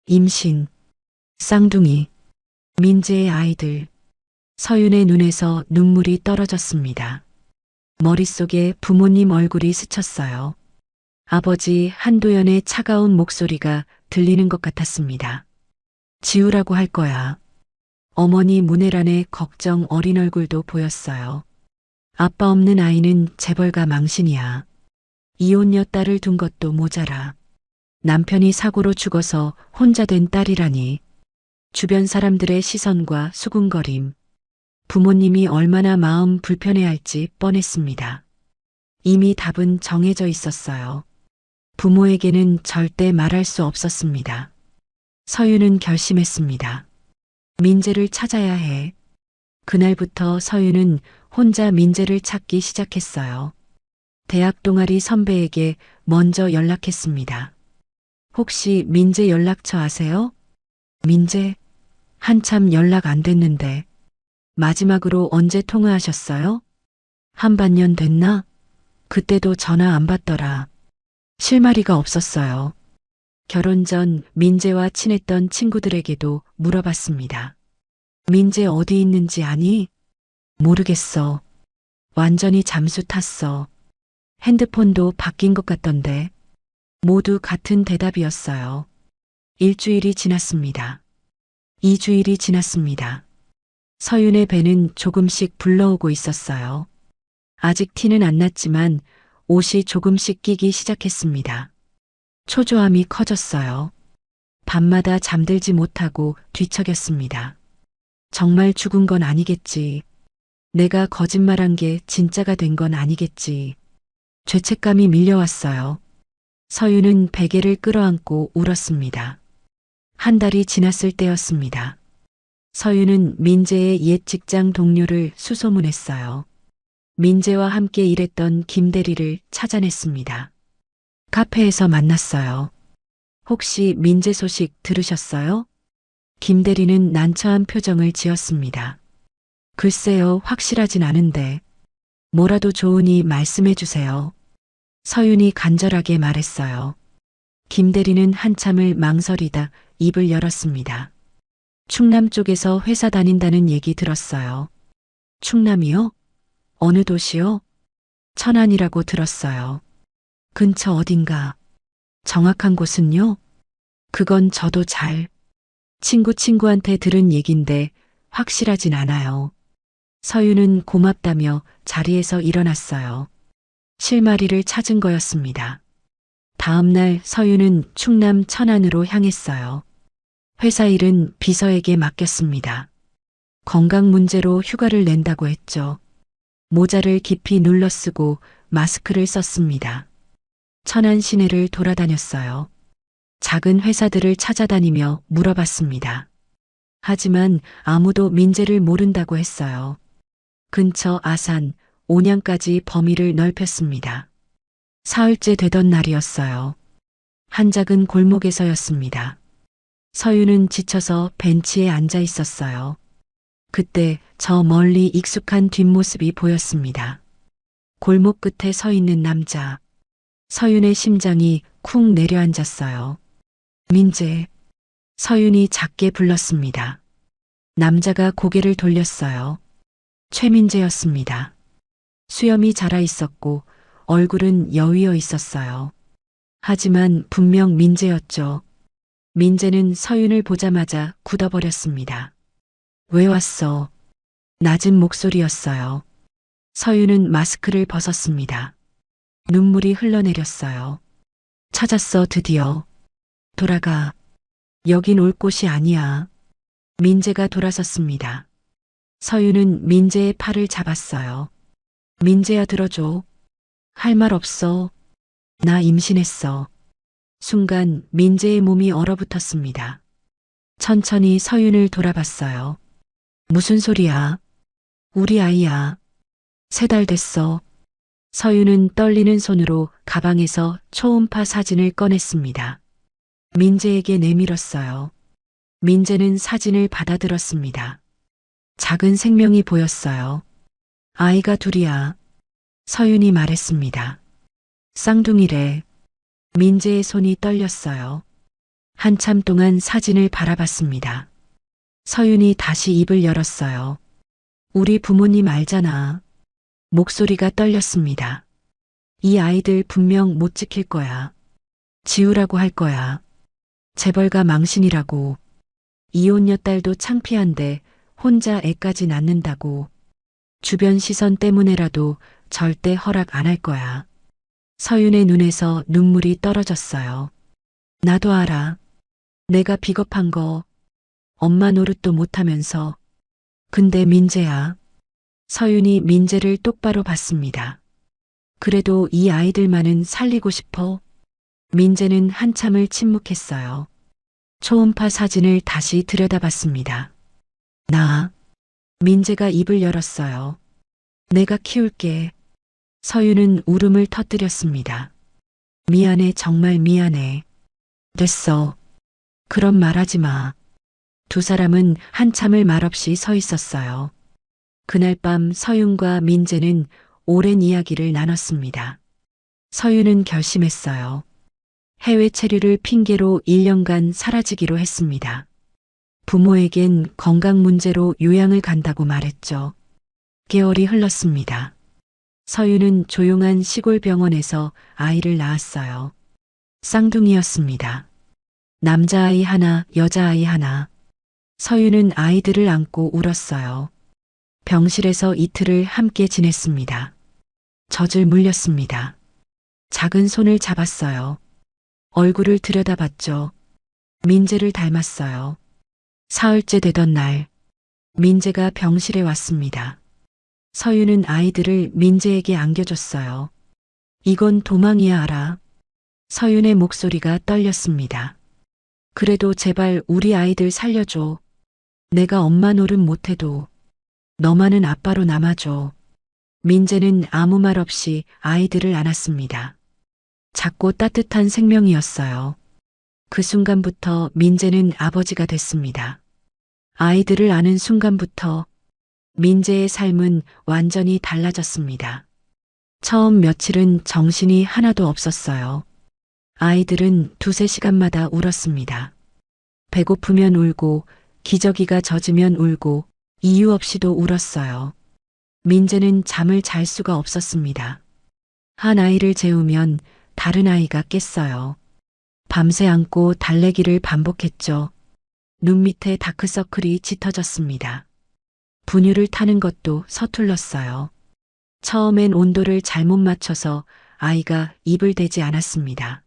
임신, 쌍둥이, 민재의 아이들. 서윤의 눈에서 눈물이 떨어졌습니다. 머릿속에 부모님 얼굴이 스쳤어요. 아버지 한도연의 차가운 목소리가 들리는 것 같았습니다. 지우라고 할 거야. 어머니 문혜란의 걱정 어린 얼굴도 보였어요. 아빠 없는 아이는 재벌가 망신이야. 이혼녀 딸을 둔 것도 모자라. 남편이 사고로 죽어서 혼자 된 딸이라니. 주변 사람들의 시선과 수군거림. 부모님이 얼마나 마음 불편해할지 뻔했습니다. 이미 답은 정해져 있었어요. 부모에게는 절대 말할 수 없었습니다. 서윤은 결심했습니다. 민재를 찾아야 해. 그날부터 서윤은 혼자 민재를 찾기 시작했어요. 대학 동아리 선배에게 먼저 연락했습니다. 혹시 민재 연락처 아세요? 민재? 한참 연락 안 됐는데. 마지막으로 언제 통화하셨어요? 한 반년 됐나? 그때도 전화 안 받더라. 실마리가 없었어요. 결혼 전 민재와 친했던 친구들에게도 물어봤습니다. 민재 어디 있는지 아니? 모르겠어. 완전히 잠수 탔어. 핸드폰도 바뀐 것 같던데. 모두 같은 대답이었어요. 일주일이 지났습니다. 2주일이 지났습니다. 서윤의 배는 조금씩 불러오고 있었어요. 아직 티는 안 났지만 옷이 조금씩 끼기 시작했습니다. 초조함이 커졌어요. 밤마다 잠들지 못하고 뒤척였습니다. 정말 죽은 건 아니겠지. 내가 거짓말한 게 진짜가 된 건 아니겠지. 죄책감이 밀려왔어요. 서윤은 베개를 끌어안고 울었습니다. 1달이 지났을 때였습니다. 서윤은 민재의 옛 직장 동료를 수소문했어요. 민재와 함께 일했던 김대리를 찾아냈습니다. 카페에서 만났어요. 혹시 민재 소식 들으셨어요? 김대리는 난처한 표정을 지었습니다. 글쎄요, 확실하진 않은데. 뭐라도 좋으니 말씀해 주세요. 서윤이 간절하게 말했어요. 김대리는 한참을 망설이다 입을 열었습니다. 충남 쪽에서 회사 다닌다는 얘기 들었어요. 충남이요? 어느 도시요? 천안이라고 들었어요. 근처 어딘가. 정확한 곳은요? 그건 저도 친구한테 들은 얘긴데 확실하진 않아요. 서윤은 고맙다며 자리에서 일어났어요. 실마리를 찾은 거였습니다. 다음 날 서윤은 충남 천안으로 향했어요. 회사 일은 비서에게 맡겼습니다. 건강 문제로 휴가를 낸다고 했죠. 모자를 깊이 눌러 쓰고 마스크를 썼습니다. 천안 시내를 돌아다녔어요. 작은 회사들을 찾아다니며 물어봤습니다. 하지만 아무도 민재를 모른다고 했어요. 근처 아산, 온양까지 범위를 넓혔습니다. 사흘째 되던 날이었어요. 한 작은 골목에서였습니다. 서윤은 지쳐서 벤치에 앉아 있었어요. 그때 저 멀리 익숙한 뒷모습이 보였습니다. 골목 끝에 서 있는 남자. 서윤의 심장이 쿵 내려앉았어요. 민재. 서윤이 작게 불렀습니다. 남자가 고개를 돌렸어요. 최민재였습니다. 수염이 자라 있었고 얼굴은 여위어 있었어요. 하지만 분명 민재였죠. 민재는 서윤을 보자마자 굳어버렸습니다. 왜 왔어? 낮은 목소리였어요. 서윤은 마스크를 벗었습니다. 눈물이 흘러내렸어요. 찾았어, 드디어. 돌아가. 여긴 올 곳이 아니야. 민재가 돌아섰습니다. 서윤은 민재의 팔을 잡았어요. 민재야, 들어줘. 할 말 없어. 나 임신했어. 순간 민재의 몸이 얼어붙었습니다. 천천히 서윤을 돌아봤어요. 무슨 소리야? 우리 아이야. 3달 됐어. 서윤은 떨리는 손으로 가방에서 초음파 사진을 꺼냈습니다. 민재에게 내밀었어요. 민재는 사진을 받아들었습니다. 작은 생명이 보였어요. 아이가 2이야. 서윤이 말했습니다. 쌍둥이래. 민재의 손이 떨렸어요. 한참 동안 사진을 바라봤습니다. 서윤이 다시 입을 열었어요. 우리 부모님 알잖아. 목소리가 떨렸습니다. 이 아이들 분명 못 지킬 거야. 지우라고 할 거야. 재벌가 망신이라고. 이혼녀 딸도 창피한데 혼자 애까지 낳는다고. 주변 시선 때문에라도 절대 허락 안 할 거야. 서윤의 눈에서 눈물이 떨어졌어요. 나도 알아. 내가 비겁한 거. 엄마 노릇도 못하면서. 근데 민재야. 서윤이 민재를 똑바로 봤습니다. 그래도 이 아이들만은 살리고 싶어. 민재는 한참을 침묵했어요. 초음파 사진을 다시 들여다봤습니다. 나. 민재가 입을 열었어요. 내가 키울게. 서윤은 울음을 터뜨렸습니다. 미안해, 정말 미안해. 됐어. 그런 말하지 마. 2 사람은 한참을 말없이 서 있었어요. 그날 밤 서윤과 민재는 오랜 이야기를 나눴습니다. 서윤은 결심했어요. 해외 체류를 핑계로 1년간 사라지기로 했습니다. 부모에겐 건강 문제로 요양을 간다고 말했죠. 개월이 흘렀습니다. 서윤은 조용한 시골 병원에서 아이를 낳았어요. 쌍둥이였습니다. 남자아이 하나, 여자아이 하나. 서윤은 아이들을 안고 울었어요. 병실에서 이틀을 함께 지냈습니다. 젖을 물렸습니다. 작은 손을 잡았어요. 얼굴을 들여다봤죠. 민재를 닮았어요. 사흘째 되던 날, 민재가 병실에 왔습니다. 서윤은 아이들을 민재에게 안겨줬어요. 이건 도망이야, 알아. 서윤의 목소리가 떨렸습니다. 그래도 제발 우리 아이들 살려줘. 내가 엄마 노릇 못해도 너만은 아빠로 남아줘. 민재는 아무 말 없이 아이들을 안았습니다. 작고 따뜻한 생명이었어요. 그 순간부터 민재는 아버지가 됐습니다. 아이들을 안은 순간부터 민재의 삶은 완전히 달라졌습니다. 처음 며칠은 정신이 하나도 없었어요. 아이들은 2~3시간마다 울었습니다. 배고프면 울고, 기저귀가 젖으면 울고, 이유 없이도 울었어요. 민재는 잠을 잘 수가 없었습니다. 한 아이를 재우면 다른 아이가 깼어요. 밤새 안고 달래기를 반복했죠. 눈 밑에 다크서클이 짙어졌습니다. 분유를 타는 것도 서툴렀어요. 처음엔 온도를 잘못 맞춰서 아이가 입을 대지 않았습니다.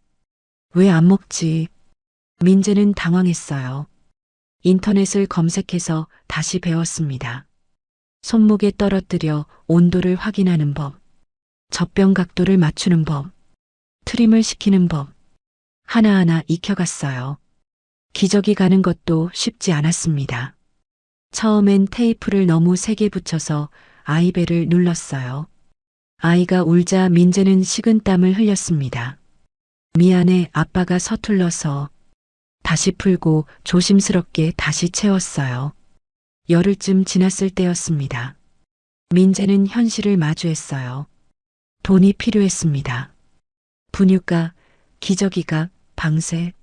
왜 안 먹지? 민재는 당황했어요. 인터넷을 검색해서 다시 배웠습니다. 손목에 떨어뜨려 온도를 확인하는 법, 젖병 각도를 맞추는 법, 트림을 시키는 법, 하나하나 익혀갔어요. 기저귀 가는 것도 쉽지 않았습니다. 처음엔 테이프를 너무 세게 붙여서 아이 배를 눌렀어요. 아이가 울자 민재는 식은땀을 흘렸습니다. 미안해, 아빠가 서툴러서. 다시 풀고 조심스럽게 다시 채웠어요. 열흘쯤 지났을 때였습니다. 민재는 현실을 마주했어요. 돈이 필요했습니다. 분유가, 기저귀가, 방세.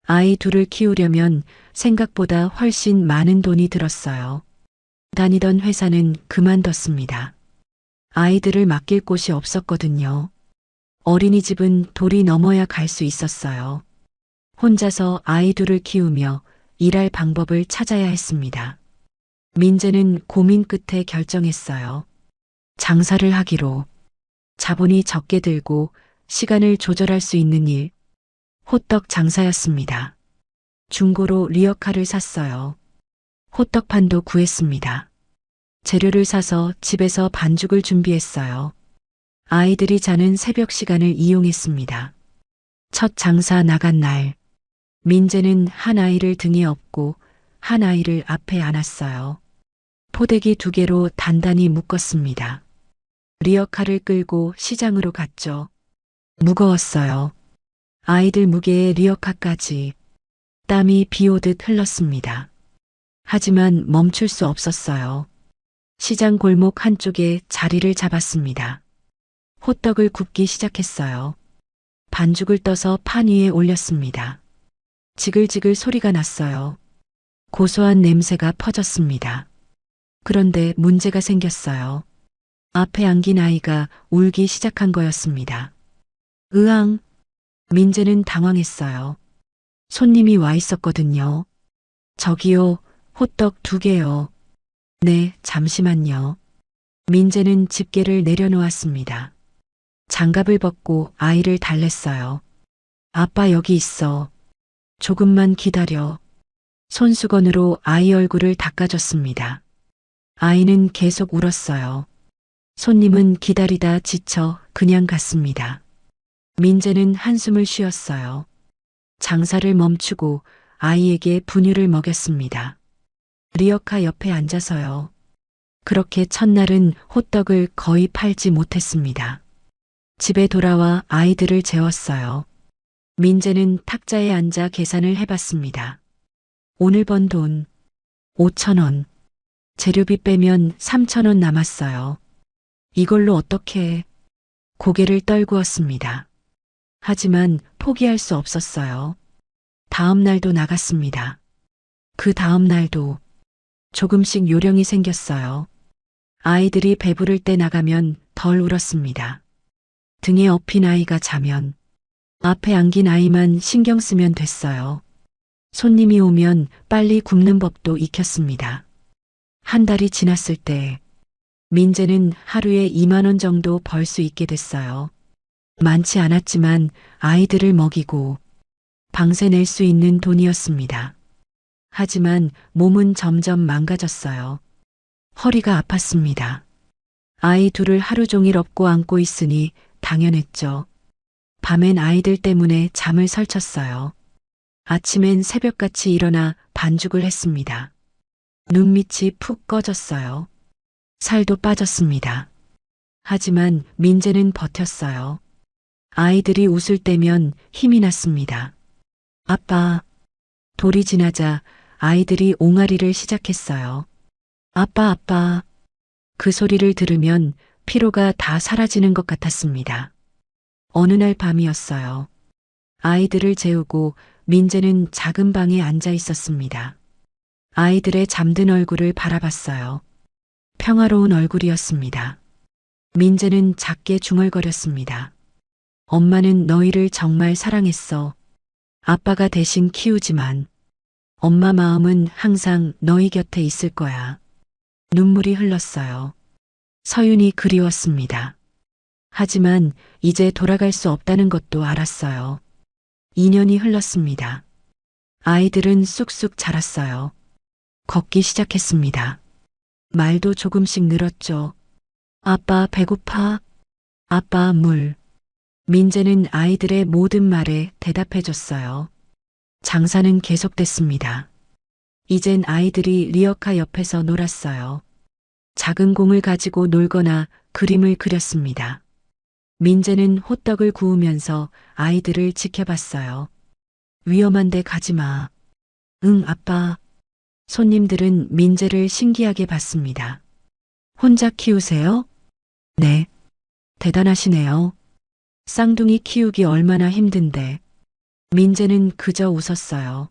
아이 둘을 키우려면 생각보다 훨씬 많은 돈이 들었어요. 다니던 회사는 그만뒀습니다. 아이들을 맡길 곳이 없었거든요. 어린이집은 돌이 넘어야 갈 수 있었어요. 혼자서 아이 둘을 키우며 일할 방법을 찾아야 했습니다. 민재는 고민 끝에 결정했어요. 장사를 하기로. 자본이 적게 들고 시간을 조절할 수 있는 일. 호떡 장사였습니다. 중고로 리어카를 샀어요. 호떡판도 구했습니다. 재료를 사서 집에서 반죽을 준비했어요. 아이들이 자는 새벽 시간을 이용했습니다. 첫 장사 나간 날, 민재는 한 아이를 등에 업고 한 아이를 앞에 안았어요. 포대기 2개로 단단히 묶었습니다. 리어카를 끌고 시장으로 갔죠. 무거웠어요. 아이들 무게에 리어카까지. 땀이 비 오듯 흘렀습니다. 하지만 멈출 수 없었어요. 시장 골목 한쪽에 자리를 잡았습니다. 호떡을 굽기 시작했어요. 반죽을 떠서 판 위에 올렸습니다. 지글지글 소리가 났어요. 고소한 냄새가 퍼졌습니다. 그런데 문제가 생겼어요. 앞에 안긴 아이가 울기 시작한 거였습니다. 으앙! 민재는 당황했어요. 손님이 와 있었거든요. 저기요, 호떡 2개요. 네, 잠시만요. 민재는 집게를 내려놓았습니다. 장갑을 벗고 아이를 달랬어요. 아빠 여기 있어. 조금만 기다려. 손수건으로 아이 얼굴을 닦아줬습니다. 아이는 계속 울었어요. 손님은 기다리다 지쳐 그냥 갔습니다. 민재는 한숨을 쉬었어요. 장사를 멈추고 아이에게 분유를 먹였습니다. 리어카 옆에 앉아서요. 그렇게 첫날은 호떡을 거의 팔지 못했습니다. 집에 돌아와 아이들을 재웠어요. 민재는 탁자에 앉아 계산을 해봤습니다. 오늘 번 돈 5,000원. 재료비 빼면 3,000원 남았어요. 이걸로 어떻게? 고개를 떨구었습니다. 하지만 포기할 수 없었어요. 다음 날도 나갔습니다. 그 다음 날도 조금씩 요령이 생겼어요. 아이들이 배부를 때 나가면 덜 울었습니다. 등에 업힌 아이가 자면 앞에 안긴 아이만 신경 쓰면 됐어요. 손님이 오면 빨리 굽는 법도 익혔습니다. 한 달이 지났을 때 민재는 하루에 2만 원 정도 벌 수 있게 됐어요. 많지 않았지만 아이들을 먹이고 방세 낼 수 있는 돈이었습니다. 하지만 몸은 점점 망가졌어요. 허리가 아팠습니다. 아이 둘을 하루 종일 업고 안고 있으니 당연했죠. 밤엔 아이들 때문에 잠을 설쳤어요. 아침엔 새벽같이 일어나 반죽을 했습니다. 눈밑이 푹 꺼졌어요. 살도 빠졌습니다. 하지만 민재는 버텼어요. 아이들이 웃을 때면 힘이 났습니다. 아빠. 돌이 지나자 아이들이 옹알이를 시작했어요. 아빠, 아빠. 그 소리를 들으면 피로가 다 사라지는 것 같았습니다. 어느 날 밤이었어요. 아이들을 재우고 민재는 작은 방에 앉아 있었습니다. 아이들의 잠든 얼굴을 바라봤어요. 평화로운 얼굴이었습니다. 민재는 작게 중얼거렸습니다. 엄마는 너희를 정말 사랑했어. 아빠가 대신 키우지만 엄마 마음은 항상 너희 곁에 있을 거야. 눈물이 흘렀어요. 서윤이 그리웠습니다. 하지만 이제 돌아갈 수 없다는 것도 알았어요. 2년이 흘렀습니다. 아이들은 쑥쑥 자랐어요. 걷기 시작했습니다. 말도 조금씩 늘었죠. 아빠 배고파? 아빠 물. 민재는 아이들의 모든 말에 대답해줬어요. 장사는 계속됐습니다. 이젠 아이들이 리어카 옆에서 놀았어요. 작은 공을 가지고 놀거나 그림을 그렸습니다. 민재는 호떡을 구우면서 아이들을 지켜봤어요. 위험한데 가지 마. 응, 아빠. 손님들은 민재를 신기하게 봤습니다. 혼자 키우세요? 네. 대단하시네요. 쌍둥이 키우기 얼마나 힘든데. 민재는 그저 웃었어요.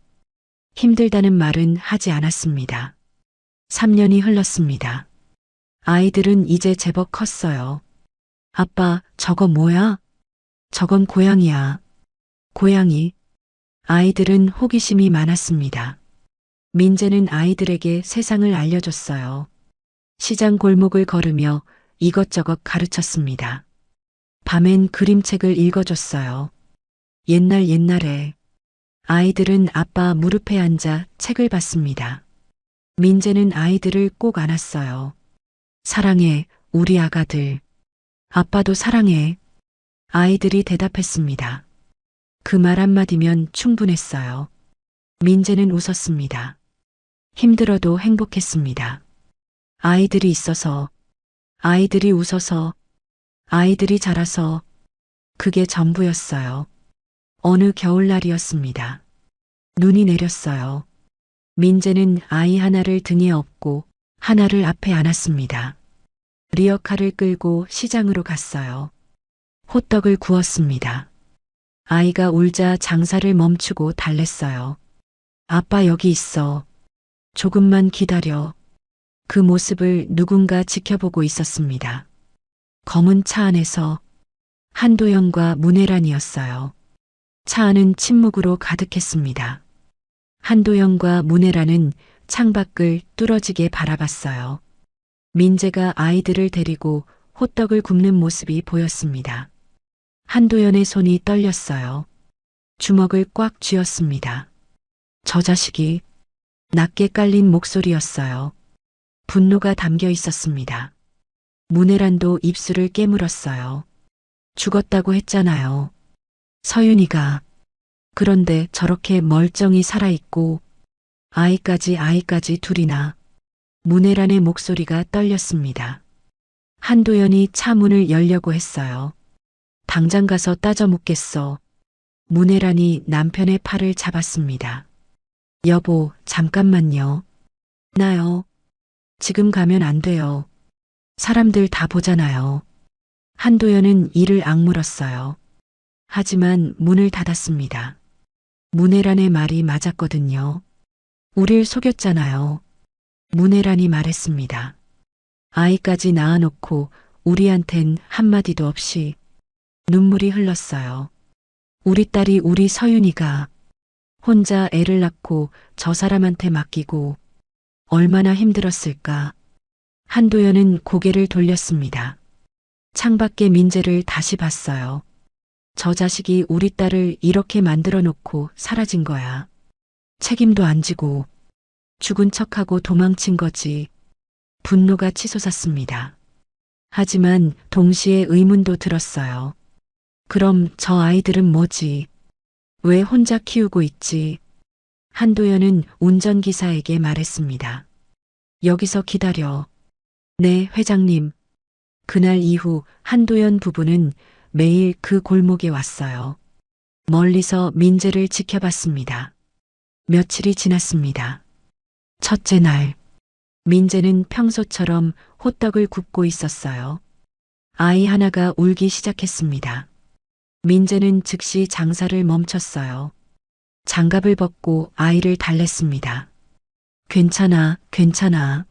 힘들다는 말은 하지 않았습니다. 3년이 흘렀습니다. 아이들은 이제 제법 컸어요. 아빠, 저거 뭐야? 저건 고양이야. 고양이. 아이들은 호기심이 많았습니다. 민재는 아이들에게 세상을 알려줬어요. 시장 골목을 걸으며 이것저것 가르쳤습니다. 밤엔 그림책을 읽어줬어요. 옛날에 아이들은 아빠 무릎에 앉아 책을 봤습니다. 민재는 아이들을 꼭 안았어요. 사랑해, 우리 아가들. 아빠도 사랑해. 아이들이 대답했습니다. 그 말 한마디면 충분했어요. 민재는 웃었습니다. 힘들어도 행복했습니다. 아이들이 있어서, 아이들이 웃어서, 아이들이 자라서, 그게 전부였어요. 어느 겨울날이었습니다. 눈이 내렸어요. 민재는 아이 하나를 등에 업고 하나를 앞에 안았습니다. 리어카를 끌고 시장으로 갔어요. 호떡을 구웠습니다. 아이가 울자 장사를 멈추고 달랬어요. 아빠 여기 있어. 조금만 기다려. 그 모습을 누군가 지켜보고 있었습니다. 검은 차 안에서 한도연과 문혜란이었어요. 차 안은 침묵으로 가득했습니다. 한도연과 문혜란은 창밖을 뚫어지게 바라봤어요. 민재가 아이들을 데리고 호떡을 굽는 모습이 보였습니다. 한도연의 손이 떨렸어요. 주먹을 꽉 쥐었습니다. 저 자식이. 낮게 깔린 목소리였어요. 분노가 담겨 있었습니다. 문혜란도 입술을 깨물었어요. 죽었다고 했잖아요. 서윤이가. 그런데 저렇게 멀쩡히 살아있고 아이까지 둘이나. 문혜란의 목소리가 떨렸습니다. 한도연이 차 문을 열려고 했어요. 당장 가서 따져 묻겠어. 문혜란이 남편의 팔을 잡았습니다. 여보, 잠깐만요. 나요. 지금 가면 안 돼요. 사람들 다 보잖아요. 한도연은 이를 악물었어요. 하지만 문을 닫았습니다. 문혜란의 말이 맞았거든요. 우릴 속였잖아요. 문혜란이 말했습니다. 아이까지 낳아놓고 우리한텐 한마디도 없이. 눈물이 흘렀어요. 우리 딸이 우리 서윤이가 혼자 애를 낳고 저 사람한테 맡기고 얼마나 힘들었을까. 한도연은 고개를 돌렸습니다. 창밖에 민재를 다시 봤어요. 저 자식이 우리 딸을 이렇게 만들어 놓고 사라진 거야. 책임도 안 지고 죽은 척하고 도망친 거지. 분노가 치솟았습니다. 하지만 동시에 의문도 들었어요. 그럼 저 아이들은 뭐지? 왜 혼자 키우고 있지? 한도연은 운전기사에게 말했습니다. 여기서 기다려. 네, 회장님. 그날 이후 한도연 부부는 매일 그 골목에 왔어요. 멀리서 민재를 지켜봤습니다. 며칠이 지났습니다. 첫째 날, 민재는 평소처럼 호떡을 굽고 있었어요. 아이 하나가 울기 시작했습니다. 민재는 즉시 장사를 멈췄어요. 장갑을 벗고 아이를 달랬습니다. 괜찮아, 괜찮아.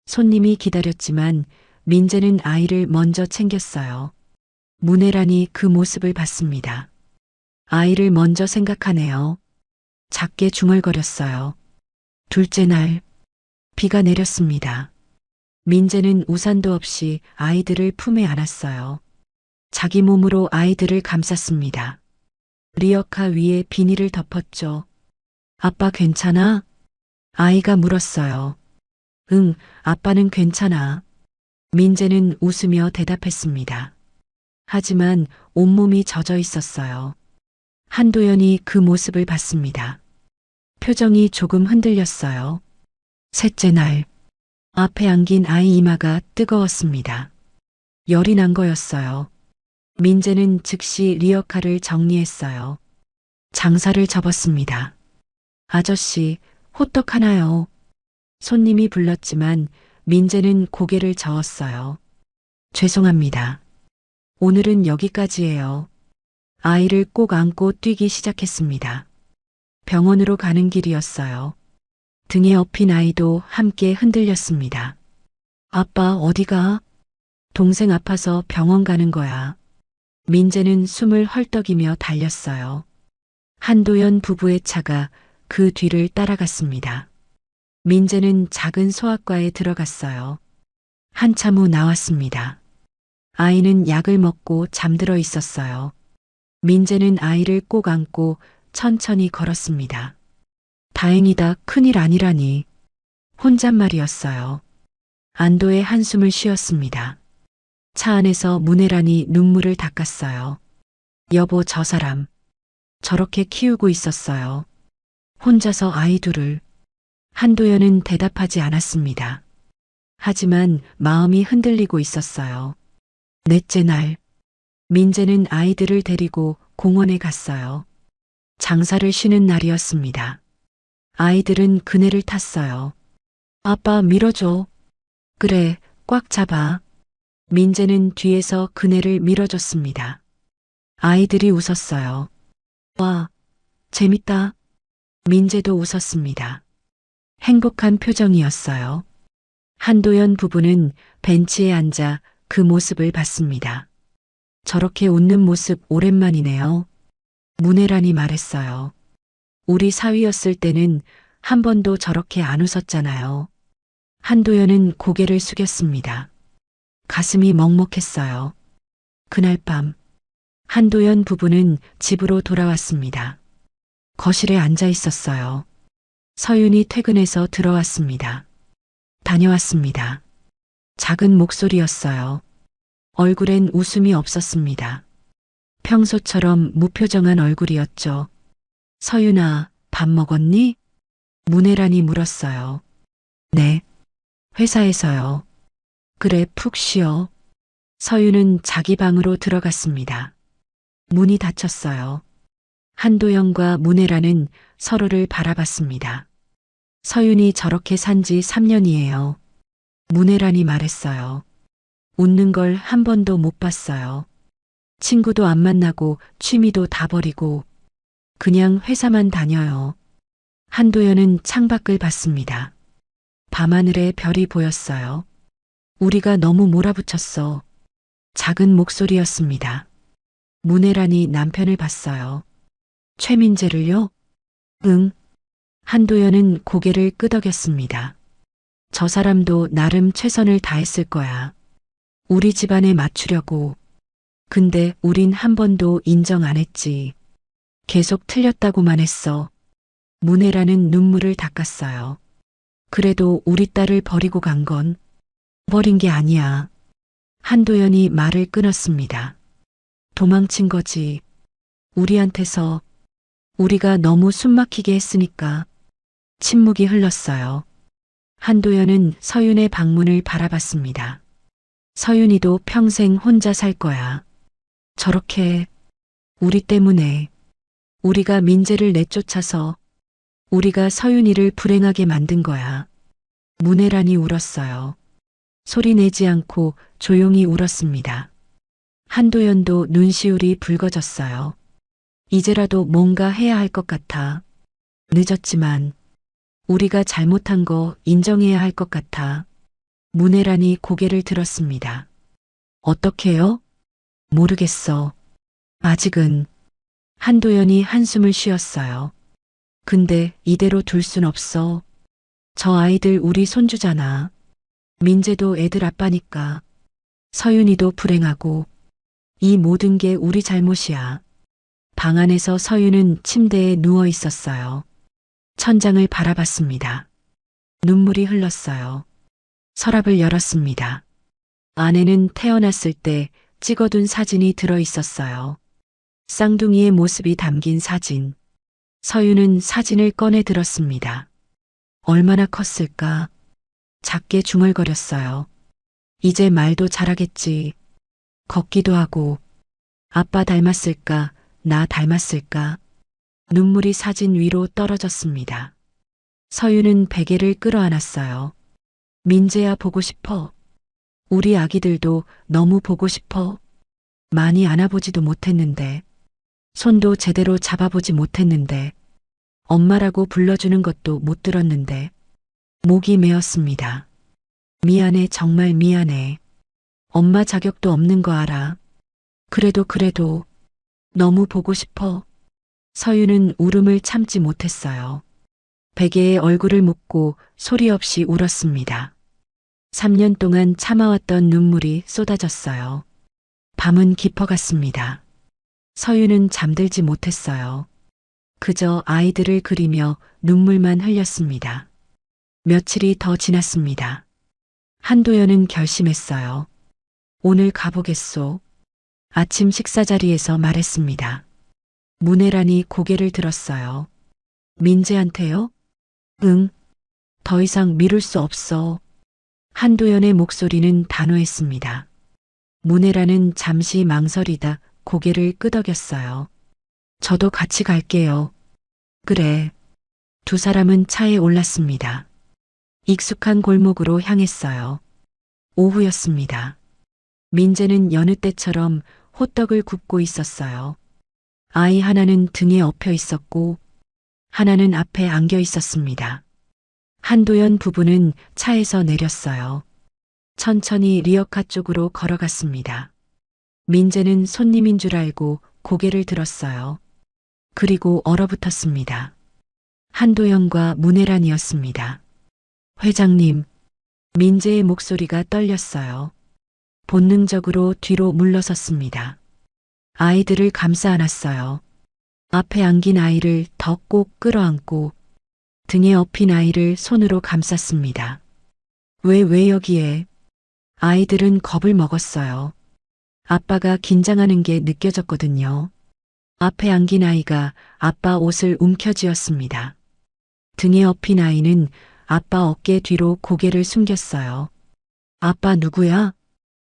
손님이 기다렸지만 민재는 아이를 먼저 챙겼어요. 문혜란이 그 모습을 봤습니다. 아이를 먼저 생각하네요. 작게 중얼거렸어요. 둘째 날, 비가 내렸습니다. 민재는 우산도 없이 아이들을 품에 안았어요. 자기 몸으로 아이들을 감쌌습니다. 리어카 위에 비닐을 덮었죠. 아빠 괜찮아? 아이가 물었어요. 응, 아빠는 괜찮아. 민재는 웃으며 대답했습니다. 하지만 온몸이 젖어 있었어요. 한도연이 그 모습을 봤습니다. 표정이 조금 흔들렸어요. 셋째 날, 앞에 안긴 아이 이마가 뜨거웠습니다. 열이 난 거였어요. 민재는 즉시 리어카를 정리했어요. 장사를 접었습니다. 아저씨, 호떡 하나요. 손님이 불렀지만 민재는 고개를 저었어요. 죄송합니다. 오늘은 여기까지예요. 아이를 꼭 안고 뛰기 시작했습니다. 병원으로 가는 길이었어요. 등에 업힌 아이도 함께 흔들렸습니다. 아빠 어디가? 동생 아파서 병원 가는 거야. 민재는 숨을 헐떡이며 달렸어요. 한도연 부부의 차가 그 뒤를 따라갔습니다. 민재는 작은 소아과에 들어갔어요. 한참 후 나왔습니다. 아이는 약을 먹고 잠들어 있었어요. 민재는 아이를 꼭 안고 천천히 걸었습니다. 다행이다, 큰일 아니라니. 혼잣말이었어요. 안도의 한숨을 쉬었습니다. 차 안에서 문혜란이 눈물을 닦았어요. 여보, 저 사람 저렇게 키우고 있었어요. 혼자서 아이 둘을. 한도연은 대답하지 않았습니다. 하지만 마음이 흔들리고 있었어요. 넷째 날, 민재는 아이들을 데리고 공원에 갔어요. 장사를 쉬는 날이었습니다. 아이들은 그네를 탔어요. 아빠 밀어줘. 그래, 꽉 잡아. 민재는 뒤에서 그네를 밀어줬습니다. 아이들이 웃었어요. 와, 재밌다. 민재도 웃었습니다. 행복한 표정이었어요. 한도연 부부는 벤치에 앉아 그 모습을 봤습니다. 저렇게 웃는 모습 오랜만이네요. 문혜란이 말했어요. 우리 사위였을 때는 한 번도 저렇게 안 웃었잖아요. 한도연은 고개를 숙였습니다. 가슴이 먹먹했어요. 그날 밤, 한도연 부부는 집으로 돌아왔습니다. 거실에 앉아 있었어요. 서윤이 퇴근해서 들어왔습니다. 다녀왔습니다. 작은 목소리였어요. 얼굴엔 웃음이 없었습니다. 평소처럼 무표정한 얼굴이었죠. 서윤아, 밥 먹었니? 문혜란이 물었어요. 네. 회사에서요. 그래, 푹 쉬어. 서윤은 자기 방으로 들어갔습니다. 문이 닫혔어요. 한도영과 문혜란은 서로를 바라봤습니다. 서윤이 저렇게 산 지 3년이에요. 문혜란이 말했어요. 웃는 걸 한 번도 못 봤어요. 친구도 안 만나고 취미도 다 버리고 그냥 회사만 다녀요. 한도연은 창밖을 봤습니다. 밤하늘에 별이 보였어요. 우리가 너무 몰아붙였어. 작은 목소리였습니다. 문혜란이 남편을 봤어요. 최민재를요? 응. 한도연은 고개를 끄덕였습니다. 저 사람도 나름 최선을 다했을 거야. 우리 집안에 맞추려고. 근데 우린 한 번도 인정 안 했지. 계속 틀렸다고만 했어. 문혜란은 눈물을 닦았어요. 그래도 우리 딸을 버리고 간 건 버린 게 아니야. 한도연이 말을 끊었습니다. 도망친 거지. 우리한테서. 우리가 너무 숨막히게 했으니까. 침묵이 흘렀어요. 한도연은 서윤의 방문을 바라봤습니다. 서윤이도 평생 혼자 살 거야. 저렇게 우리 때문에 우리가 민재를 내쫓아서 우리가 서윤이를 불행하게 만든 거야. 문혜란이 울었어요. 소리 내지 않고 조용히 울었습니다. 한도연도 눈시울이 붉어졌어요. 이제라도 뭔가 해야 할 것 같아. 늦었지만 우리가 잘못한 거 인정해야 할 것 같아. 문혜란이 고개를 들었습니다. 어떻게요? 모르겠어. 아직은. 한도연이 한숨을 쉬었어요. 근데 이대로 둘 순 없어. 저 아이들 우리 손주잖아. 민재도 애들 아빠니까. 서윤이도 불행하고. 이 모든 게 우리 잘못이야. 방 안에서 서윤은 침대에 누워 있었어요. 천장을 바라봤습니다. 눈물이 흘렀어요. 서랍을 열었습니다. 안에는 태어났을 때 찍어둔 사진이 들어 있었어요. 쌍둥이의 모습이 담긴 사진. 서윤은 사진을 꺼내 들었습니다. 얼마나 컸을까? 작게 중얼거렸어요. 이제 말도 잘하겠지. 걷기도 하고. 아빠 닮았을까? 나 닮았을까? 눈물이 사진 위로 떨어졌습니다. 서유는 베개를 끌어안았어요. 민재야 보고 싶어. 우리 아기들도 너무 보고 싶어. 많이 안아보지도 못했는데, 손도 제대로 잡아보지 못했는데, 엄마라고 불러주는 것도 못 들었는데, 목이 메었습니다. 미안해, 정말 미안해. 엄마 자격도 없는 거 알아. 그래도 너무 보고 싶어. 서유는 울음을 참지 못했어요. 베개에 얼굴을 묻고 소리 없이 울었습니다. 3년 동안 참아왔던 눈물이 쏟아졌어요. 밤은 깊어갔습니다. 서유는 잠들지 못했어요. 그저 아이들을 그리며 눈물만 흘렸습니다. 며칠이 더 지났습니다. 한도연은 결심했어요. 오늘 가보겠소. 아침 식사 자리에서 말했습니다. 문혜란이 고개를 들었어요. 민재한테요? 응. 더 이상 미룰 수 없어. 한도연의 목소리는 단호했습니다. 문혜란은 잠시 망설이다 고개를 끄덕였어요. 저도 같이 갈게요. 그래. 두 사람은 차에 올랐습니다. 익숙한 골목으로 향했어요. 오후였습니다. 민재는 여느 때처럼 호떡을 굽고 있었어요. 아이 하나는 등에 엎여 있었고 하나는 앞에 안겨 있었습니다. 한도연 부부는 차에서 내렸어요. 천천히 리어카 쪽으로 걸어갔습니다. 민재는 손님인 줄 알고 고개를 들었어요. 그리고 얼어붙었습니다. 한도연과 문혜란이었습니다. 회장님, 민재의 목소리가 떨렸어요. 본능적으로 뒤로 물러섰습니다. 아이들을 감싸 안았어요. 앞에 안긴 아이를 더 꼭 끌어안고 등에 엎인 아이를 손으로 감쌌습니다. 왜 여기에? 아이들은 겁을 먹었어요. 아빠가 긴장하는 게 느껴졌거든요. 앞에 안긴 아이가 아빠 옷을 움켜쥐었습니다. 등에 엎인 아이는 아빠 어깨 뒤로 고개를 숨겼어요. 아빠 누구야?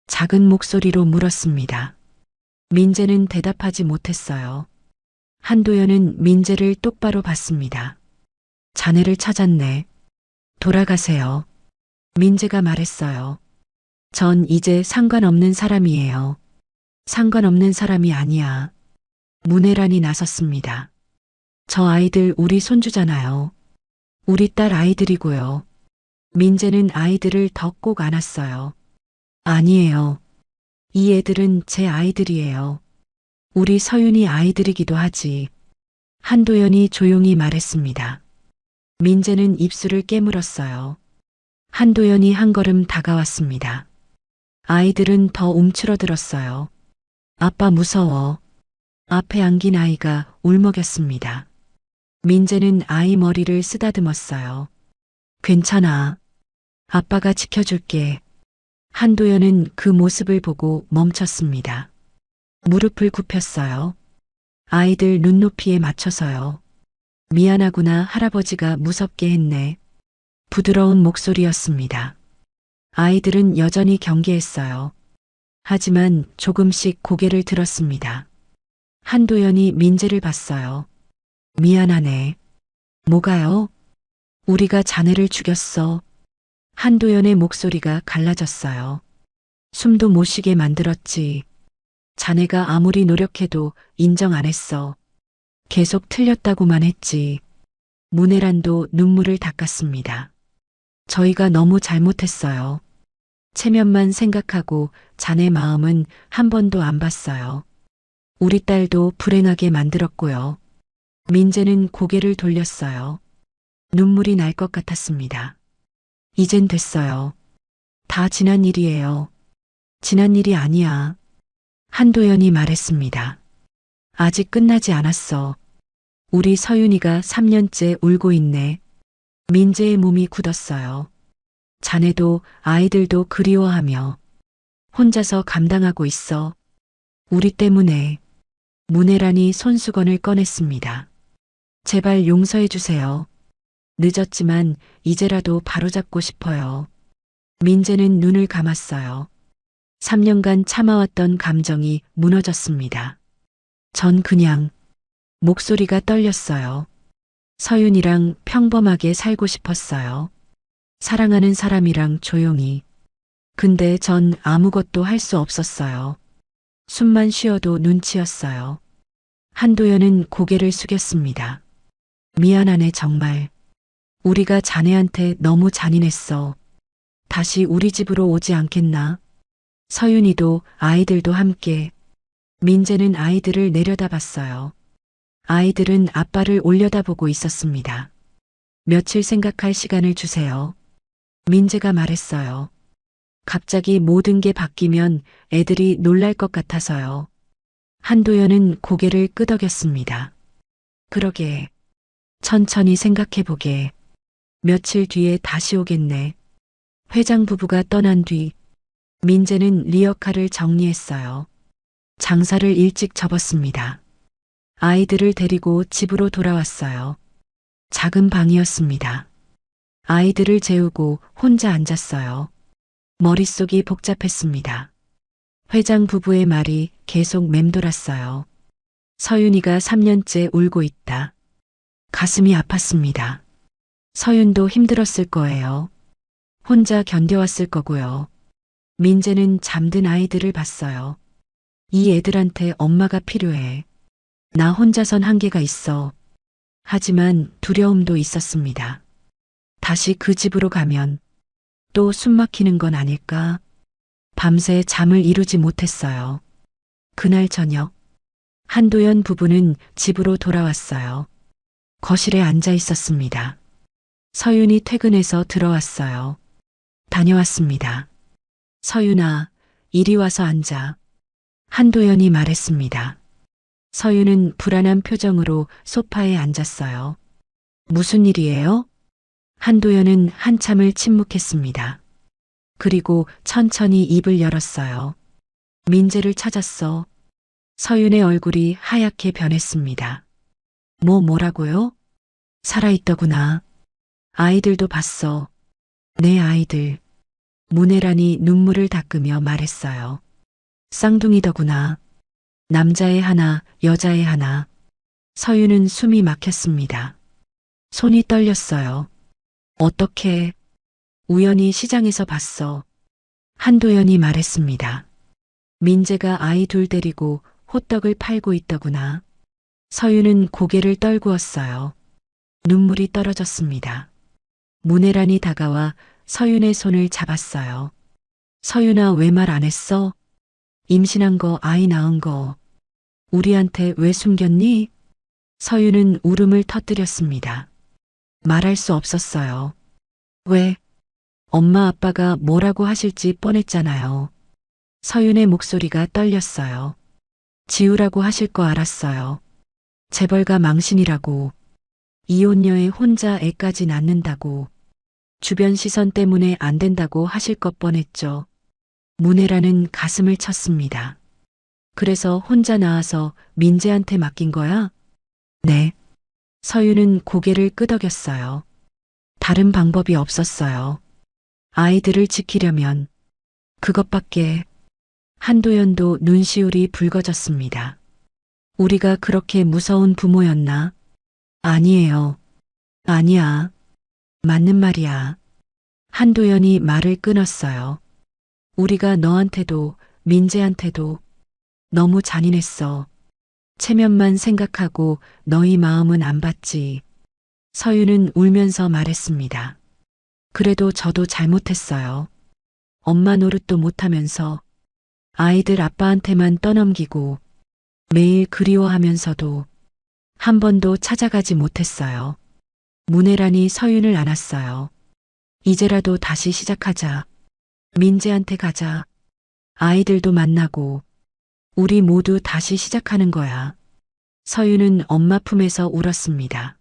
작은 목소리로 물었습니다. 민재는 대답하지 못했어요. 한도연은 민재를 똑바로 봤습니다. 자네를 찾았네. 돌아가세요. 민재가 말했어요. 전 이제 상관없는 사람이에요. 상관없는 사람이 아니야. 문혜란이 나섰습니다. 저 아이들 우리 손주잖아요. 우리 딸 아이들이고요. 민재는 아이들을 더 꼭 안았어요. 아니에요. 이 애들은 제 아이들이에요. 우리 서윤이 아이들이기도 하지. 한도연이 조용히 말했습니다. 민재는 입술을 깨물었어요. 한도연이 한 걸음 다가왔습니다. 아이들은 더 움츠러들었어요. 아빠 무서워. 앞에 안긴 아이가 울먹였습니다. 민재는 아이 머리를 쓰다듬었어요. 괜찮아. 아빠가 지켜줄게. 한도연은 그 모습을 보고 멈췄습니다. 무릎을 굽혔어요. 아이들 눈높이에 맞춰서요. 미안하구나, 할아버지가 무섭게 했네. 부드러운 목소리였습니다. 아이들은 여전히 경계했어요. 하지만 조금씩 고개를 들었습니다. 한도연이 민재를 봤어요. 미안하네. 뭐가요? 우리가 자네를 죽였어. 한도연의 목소리가 갈라졌어요. 숨도 못 쉬게 만들었지. 자네가 아무리 노력해도 인정 안 했어. 계속 틀렸다고만 했지. 문혜란도 눈물을 닦았습니다. 저희가 너무 잘못했어요. 체면만 생각하고 자네 마음은 한 번도 안 봤어요. 우리 딸도 불행하게 만들었고요. 민재는 고개를 돌렸어요. 눈물이 날 것 같았습니다. 이젠 됐어요. 다 지난 일이에요. 지난 일이 아니야. 한도연이 말했습니다. 아직 끝나지 않았어. 우리 서윤이가 3년째 울고 있네. 민재의 몸이 굳었어요. 자네도 아이들도 그리워하며 혼자서 감당하고 있어. 우리 때문에. 문혜란이 손수건을 꺼냈습니다. 제발 용서해 주세요. 늦었지만 이제라도 바로잡고 싶어요. 민재는 눈을 감았어요. 3년간 참아왔던 감정이 무너졌습니다. 전 그냥 목소리가 떨렸어요. 서윤이랑 평범하게 살고 싶었어요. 사랑하는 사람이랑 조용히. 근데 전 아무것도 할 수 없었어요. 숨만 쉬어도 눈치였어요. 한도연은 고개를 숙였습니다. 미안하네 정말. 우리가 자네한테 너무 잔인했어. 다시 우리 집으로 오지 않겠나? 서윤이도 아이들도 함께. 민재는 아이들을 내려다봤어요. 아이들은 아빠를 올려다보고 있었습니다. 며칠 생각할 시간을 주세요. 민재가 말했어요. 갑자기 모든 게 바뀌면 애들이 놀랄 것 같아서요. 한도연은 고개를 끄덕였습니다. 그러게. 천천히 생각해보게. 며칠 뒤에 다시 오겠네. 회장 부부가 떠난 뒤 민재는 리어카를 정리했어요. 장사를 일찍 접었습니다. 아이들을 데리고 집으로 돌아왔어요. 작은 방이었습니다. 아이들을 재우고 혼자 앉았어요. 머릿속이 복잡했습니다. 회장 부부의 말이 계속 맴돌았어요. 서윤이가 3년째 울고 있다. 가슴이 아팠습니다. 서윤도 힘들었을 거예요. 혼자 견뎌왔을 거고요. 민재는 잠든 아이들을 봤어요. 이 애들한테 엄마가 필요해. 나 혼자선 한계가 있어. 하지만 두려움도 있었습니다. 다시 그 집으로 가면 또 숨막히는 건 아닐까? 밤새 잠을 이루지 못했어요. 그날 저녁, 한도연 부부는 집으로 돌아왔어요. 거실에 앉아 있었습니다. 서윤이 퇴근해서 들어왔어요. 다녀왔습니다. 서윤아, 이리 와서 앉아. 한도연이 말했습니다. 서윤은 불안한 표정으로 소파에 앉았어요. 무슨 일이에요? 한도연은 한참을 침묵했습니다. 그리고 천천히 입을 열었어요. 민재를 찾았어. 서윤의 얼굴이 하얗게 변했습니다. 뭐라고요? 살아있더구나. 아이들도 봤어. 내 아이들. 문혜란이 눈물을 닦으며 말했어요. 쌍둥이더구나. 남자애 하나, 여자애 하나. 서윤은 숨이 막혔습니다. 손이 떨렸어요. 어떻게? 우연히 시장에서 봤어. 한도연이 말했습니다. 민재가 아이 둘 데리고 호떡을 팔고 있더구나. 서윤은 고개를 떨구었어요. 눈물이 떨어졌습니다. 문혜란이 다가와 서윤의 손을 잡았어요. 서윤아, 왜 말 안 했어? 임신한 거, 아이 낳은 거. 우리한테 왜 숨겼니? 서윤은 울음을 터뜨렸습니다. 말할 수 없었어요. 왜? 엄마 아빠가 뭐라고 하실지 뻔했잖아요. 서윤의 목소리가 떨렸어요. 지우라고 하실 거 알았어요. 재벌가 망신이라고. 이혼녀에 혼자 애까지 낳는다고. 주변 시선 때문에 안 된다고 하실 것 뻔했죠. 문혜라는 가슴을 쳤습니다. 그래서 혼자 나와서 민재한테 맡긴 거야? 네. 서윤은 고개를 끄덕였어요. 다른 방법이 없었어요. 아이들을 지키려면 그것밖에. 한도연도 눈시울이 붉어졌습니다. 우리가 그렇게 무서운 부모였나? 아니에요. 아니야. 맞는 말이야. 한도연이 말을 끊었어요. 우리가 너한테도 민재한테도 너무 잔인했어. 체면만 생각하고 너희 마음은 안 봤지. 서윤은 울면서 말했습니다. 그래도 저도 잘못했어요. 엄마 노릇도 못하면서 아이들 아빠한테만 떠넘기고 매일 그리워하면서도 한 번도 찾아가지 못했어요. 문혜란이 서윤을 안았어요. 이제라도 다시 시작하자. 민재한테 가자. 아이들도 만나고 우리 모두 다시 시작하는 거야. 서윤은 엄마 품에서 울었습니다.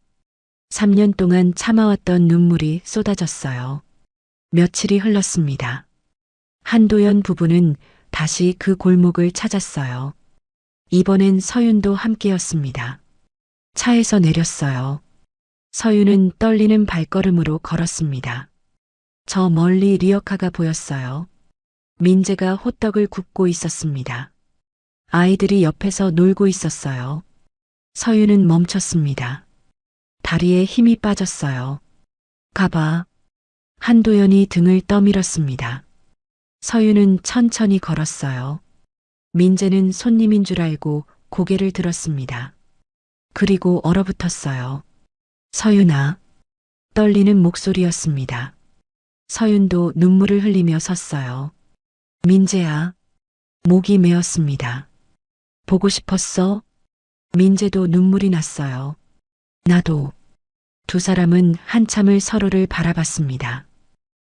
3년 동안 참아왔던 눈물이 쏟아졌어요. 며칠이 흘렀습니다. 한도연 부부는 다시 그 골목을 찾았어요. 이번엔 서윤도 함께였습니다. 차에서 내렸어요. 서윤은 떨리는 발걸음으로 걸었습니다. 저 멀리 리어카가 보였어요. 민재가 호떡을 굽고 있었습니다. 아이들이 옆에서 놀고 있었어요. 서윤은 멈췄습니다. 다리에 힘이 빠졌어요. 가봐. 한도연이 등을 떠밀었습니다. 서윤은 천천히 걸었어요. 민재는 손님인 줄 알고 고개를 들었습니다. 그리고 얼어붙었어요. 서윤아. 떨리는 목소리였습니다. 서윤도 눈물을 흘리며 섰어요. 민재야. 목이 메었습니다. 보고 싶었어? 민재도 눈물이 났어요. 나도. 두 사람은 한참을 서로를 바라봤습니다.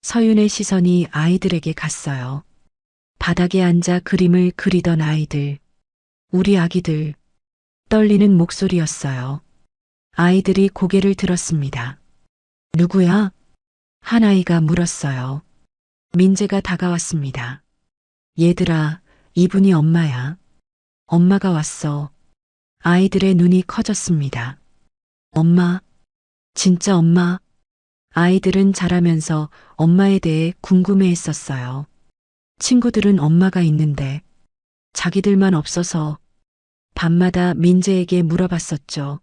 서윤의 시선이 아이들에게 갔어요. 바닥에 앉아 그림을 그리던 아이들. 우리 아기들. 떨리는 목소리였어요. 아이들이 고개를 들었습니다. 누구야? 한 아이가 물었어요. 민재가 다가왔습니다. 얘들아, 이분이 엄마야. 엄마가 왔어. 아이들의 눈이 커졌습니다. 엄마, 진짜 엄마. 아이들은 자라면서 엄마에 대해 궁금해 했었어요. 친구들은 엄마가 있는데 자기들만 없어서 밤마다 민재에게 물어봤었죠.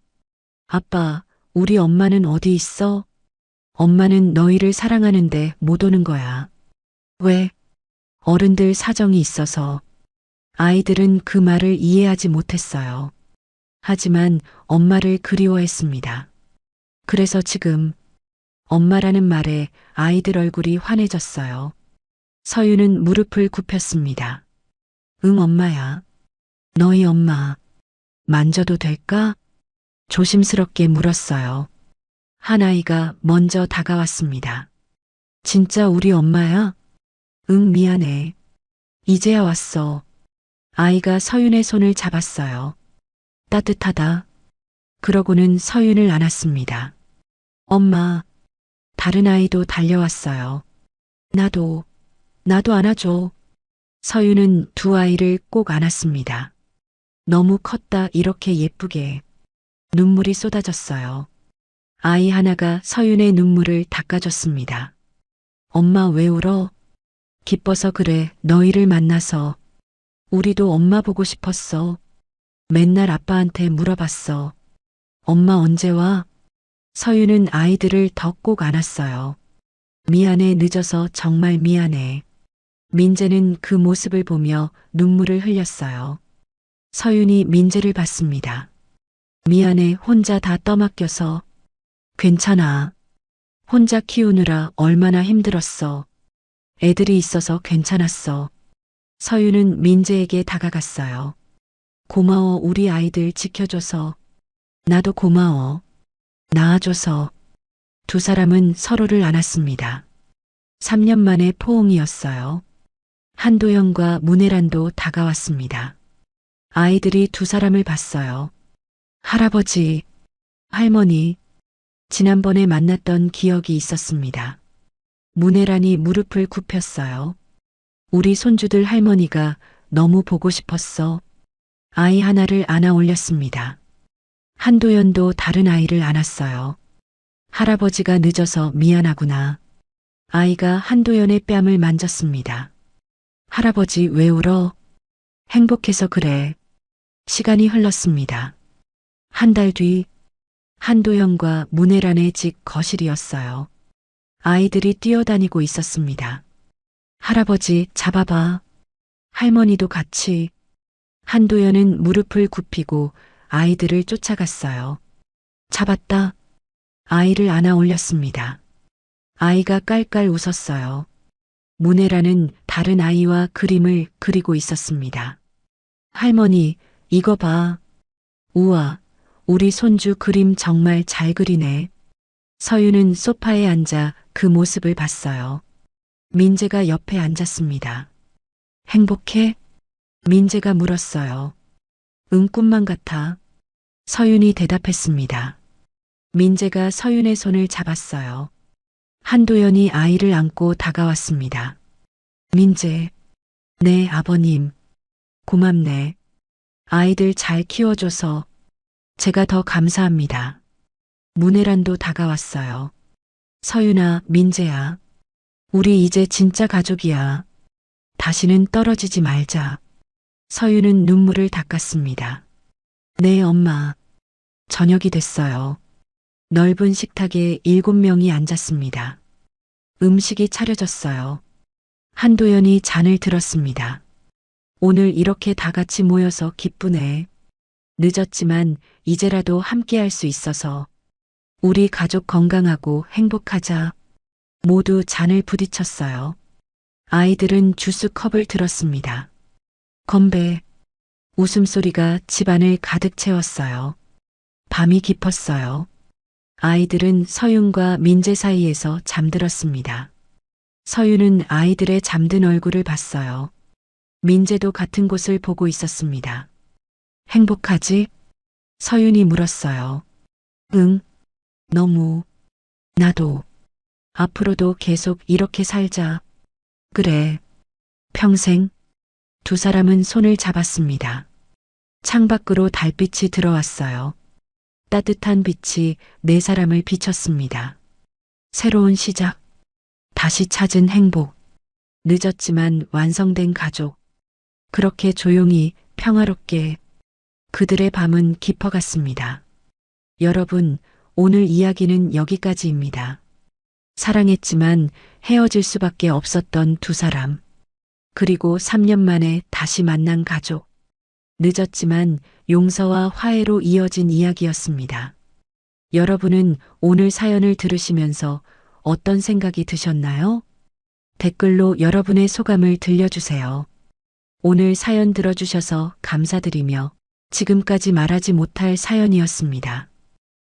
아빠, 우리 엄마는 어디 있어? 엄마는 너희를 사랑하는데 못 오는 거야. 왜? 어른들 사정이 있어서. 아이들은 그 말을 이해하지 못했어요. 하지만 엄마를 그리워했습니다. 그래서 지금 엄마라는 말에 아이들 얼굴이 환해졌어요. 서윤은 무릎을 굽혔습니다. 응, 엄마야. 너희 엄마. 만져도 될까? 조심스럽게 물었어요. 한 아이가 먼저 다가왔습니다. 진짜 우리 엄마야? 응, 미안해. 이제야 왔어. 아이가 서윤의 손을 잡았어요. 따뜻하다. 그러고는 서윤을 안았습니다. 엄마. 다른 아이도 달려왔어요. 나도 안아줘. 서윤은 두 아이를 꼭 안았습니다. 너무 컸다, 이렇게 예쁘게. 눈물이 쏟아졌어요. 아이 하나가 서윤의 눈물을 닦아줬습니다. 엄마 왜 울어? 기뻐서 그래, 너희를 만나서. 우리도 엄마 보고 싶었어. 맨날 아빠한테 물어봤어. 엄마 언제 와? 서윤은 아이들을 더 꼭 안았어요. 미안해, 늦어서 정말 미안해. 민재는 그 모습을 보며 눈물을 흘렸어요. 서윤이 민재를 봤습니다. 미안해, 혼자 다 떠맡겨서. 괜찮아. 혼자 키우느라 얼마나 힘들었어. 애들이 있어서 괜찮았어. 서윤은 민재에게 다가갔어요. 고마워, 우리 아이들 지켜줘서. 나도 고마워. 낳아줘서. 두 사람은 서로를 안았습니다. 3년 만에 포옹이었어요. 한도영과 문혜란도 다가왔습니다. 아이들이 두 사람을 봤어요. 할아버지, 할머니, 지난번에 만났던 기억이 있었습니다. 문혜란이 무릎을 굽혔어요. 우리 손주들 할머니가 너무 보고 싶었어. 아이 하나를 안아 올렸습니다. 한도연도 다른 아이를 안았어요. 할아버지가 늦어서 미안하구나. 아이가 한도연의 뺨을 만졌습니다. 할아버지 왜 울어? 행복해서 그래. 시간이 흘렀습니다. 한 달 뒤 한도연과 문혜란의 집 거실이었어요. 아이들이 뛰어다니고 있었습니다. 할아버지 잡아봐. 할머니도 같이. 한도연은 무릎을 굽히고 아이들을 쫓아갔어요. 잡았다. 아이를 안아 올렸습니다. 아이가 깔깔 웃었어요. 문혜란은 다른 아이와 그림을 그리고 있었습니다. 할머니, 이거 봐. 우와, 우리 손주 그림 정말 잘 그리네. 서윤은 소파에 앉아 그 모습을 봤어요. 민재가 옆에 앉았습니다. 행복해? 민재가 물었어요. 응, 꿈만 같아. 서윤이 대답했습니다. 민재가 서윤의 손을 잡았어요. 한도연이 아이를 안고 다가왔습니다. 민재, 네, 아버님. 고맙네. 아이들 잘 키워줘서 제가 더 감사합니다. 문혜란도 다가왔어요. 서윤아, 민재야. 우리 이제 진짜 가족이야. 다시는 떨어지지 말자. 서윤은 눈물을 닦았습니다. 네, 엄마. 저녁이 됐어요. 넓은 식탁에 7명이 앉았습니다. 음식이 차려졌어요. 한도연이 잔을 들었습니다. 오늘 이렇게 다 같이 모여서 기쁘네. 늦었지만 이제라도 함께 할 수 있어서 우리 가족 건강하고 행복하자. 모두 잔을 부딪혔어요. 아이들은 주스 컵을 들었습니다. 건배. 웃음소리가 집안을 가득 채웠어요. 밤이 깊었어요. 아이들은 서윤과 민재 사이에서 잠들었습니다. 서윤은 아이들의 잠든 얼굴을 봤어요. 민재도 같은 곳을 보고 있었습니다. 행복하지? 서윤이 물었어요. 응, 너무. 나도. 앞으로도 계속 이렇게 살자. 그래. 평생. 두 사람은 손을 잡았습니다. 창밖으로 달빛이 들어왔어요. 따뜻한 빛이 네 사람을 비췄습니다. 새로운 시작. 다시 찾은 행복. 늦었지만 완성된 가족. 그렇게 조용히 평화롭게 그들의 밤은 깊어갔습니다. 여러분, 오늘 이야기는 여기까지입니다. 사랑했지만 헤어질 수밖에 없었던 두 사람. 그리고 3년 만에 다시 만난 가족. 늦었지만 용서와 화해로 이어진 이야기였습니다. 여러분은 오늘 사연을 들으시면서 어떤 생각이 드셨나요? 댓글로 여러분의 소감을 들려주세요. 오늘 사연 들어주셔서 감사드리며 지금까지 말하지 못할 사연이었습니다.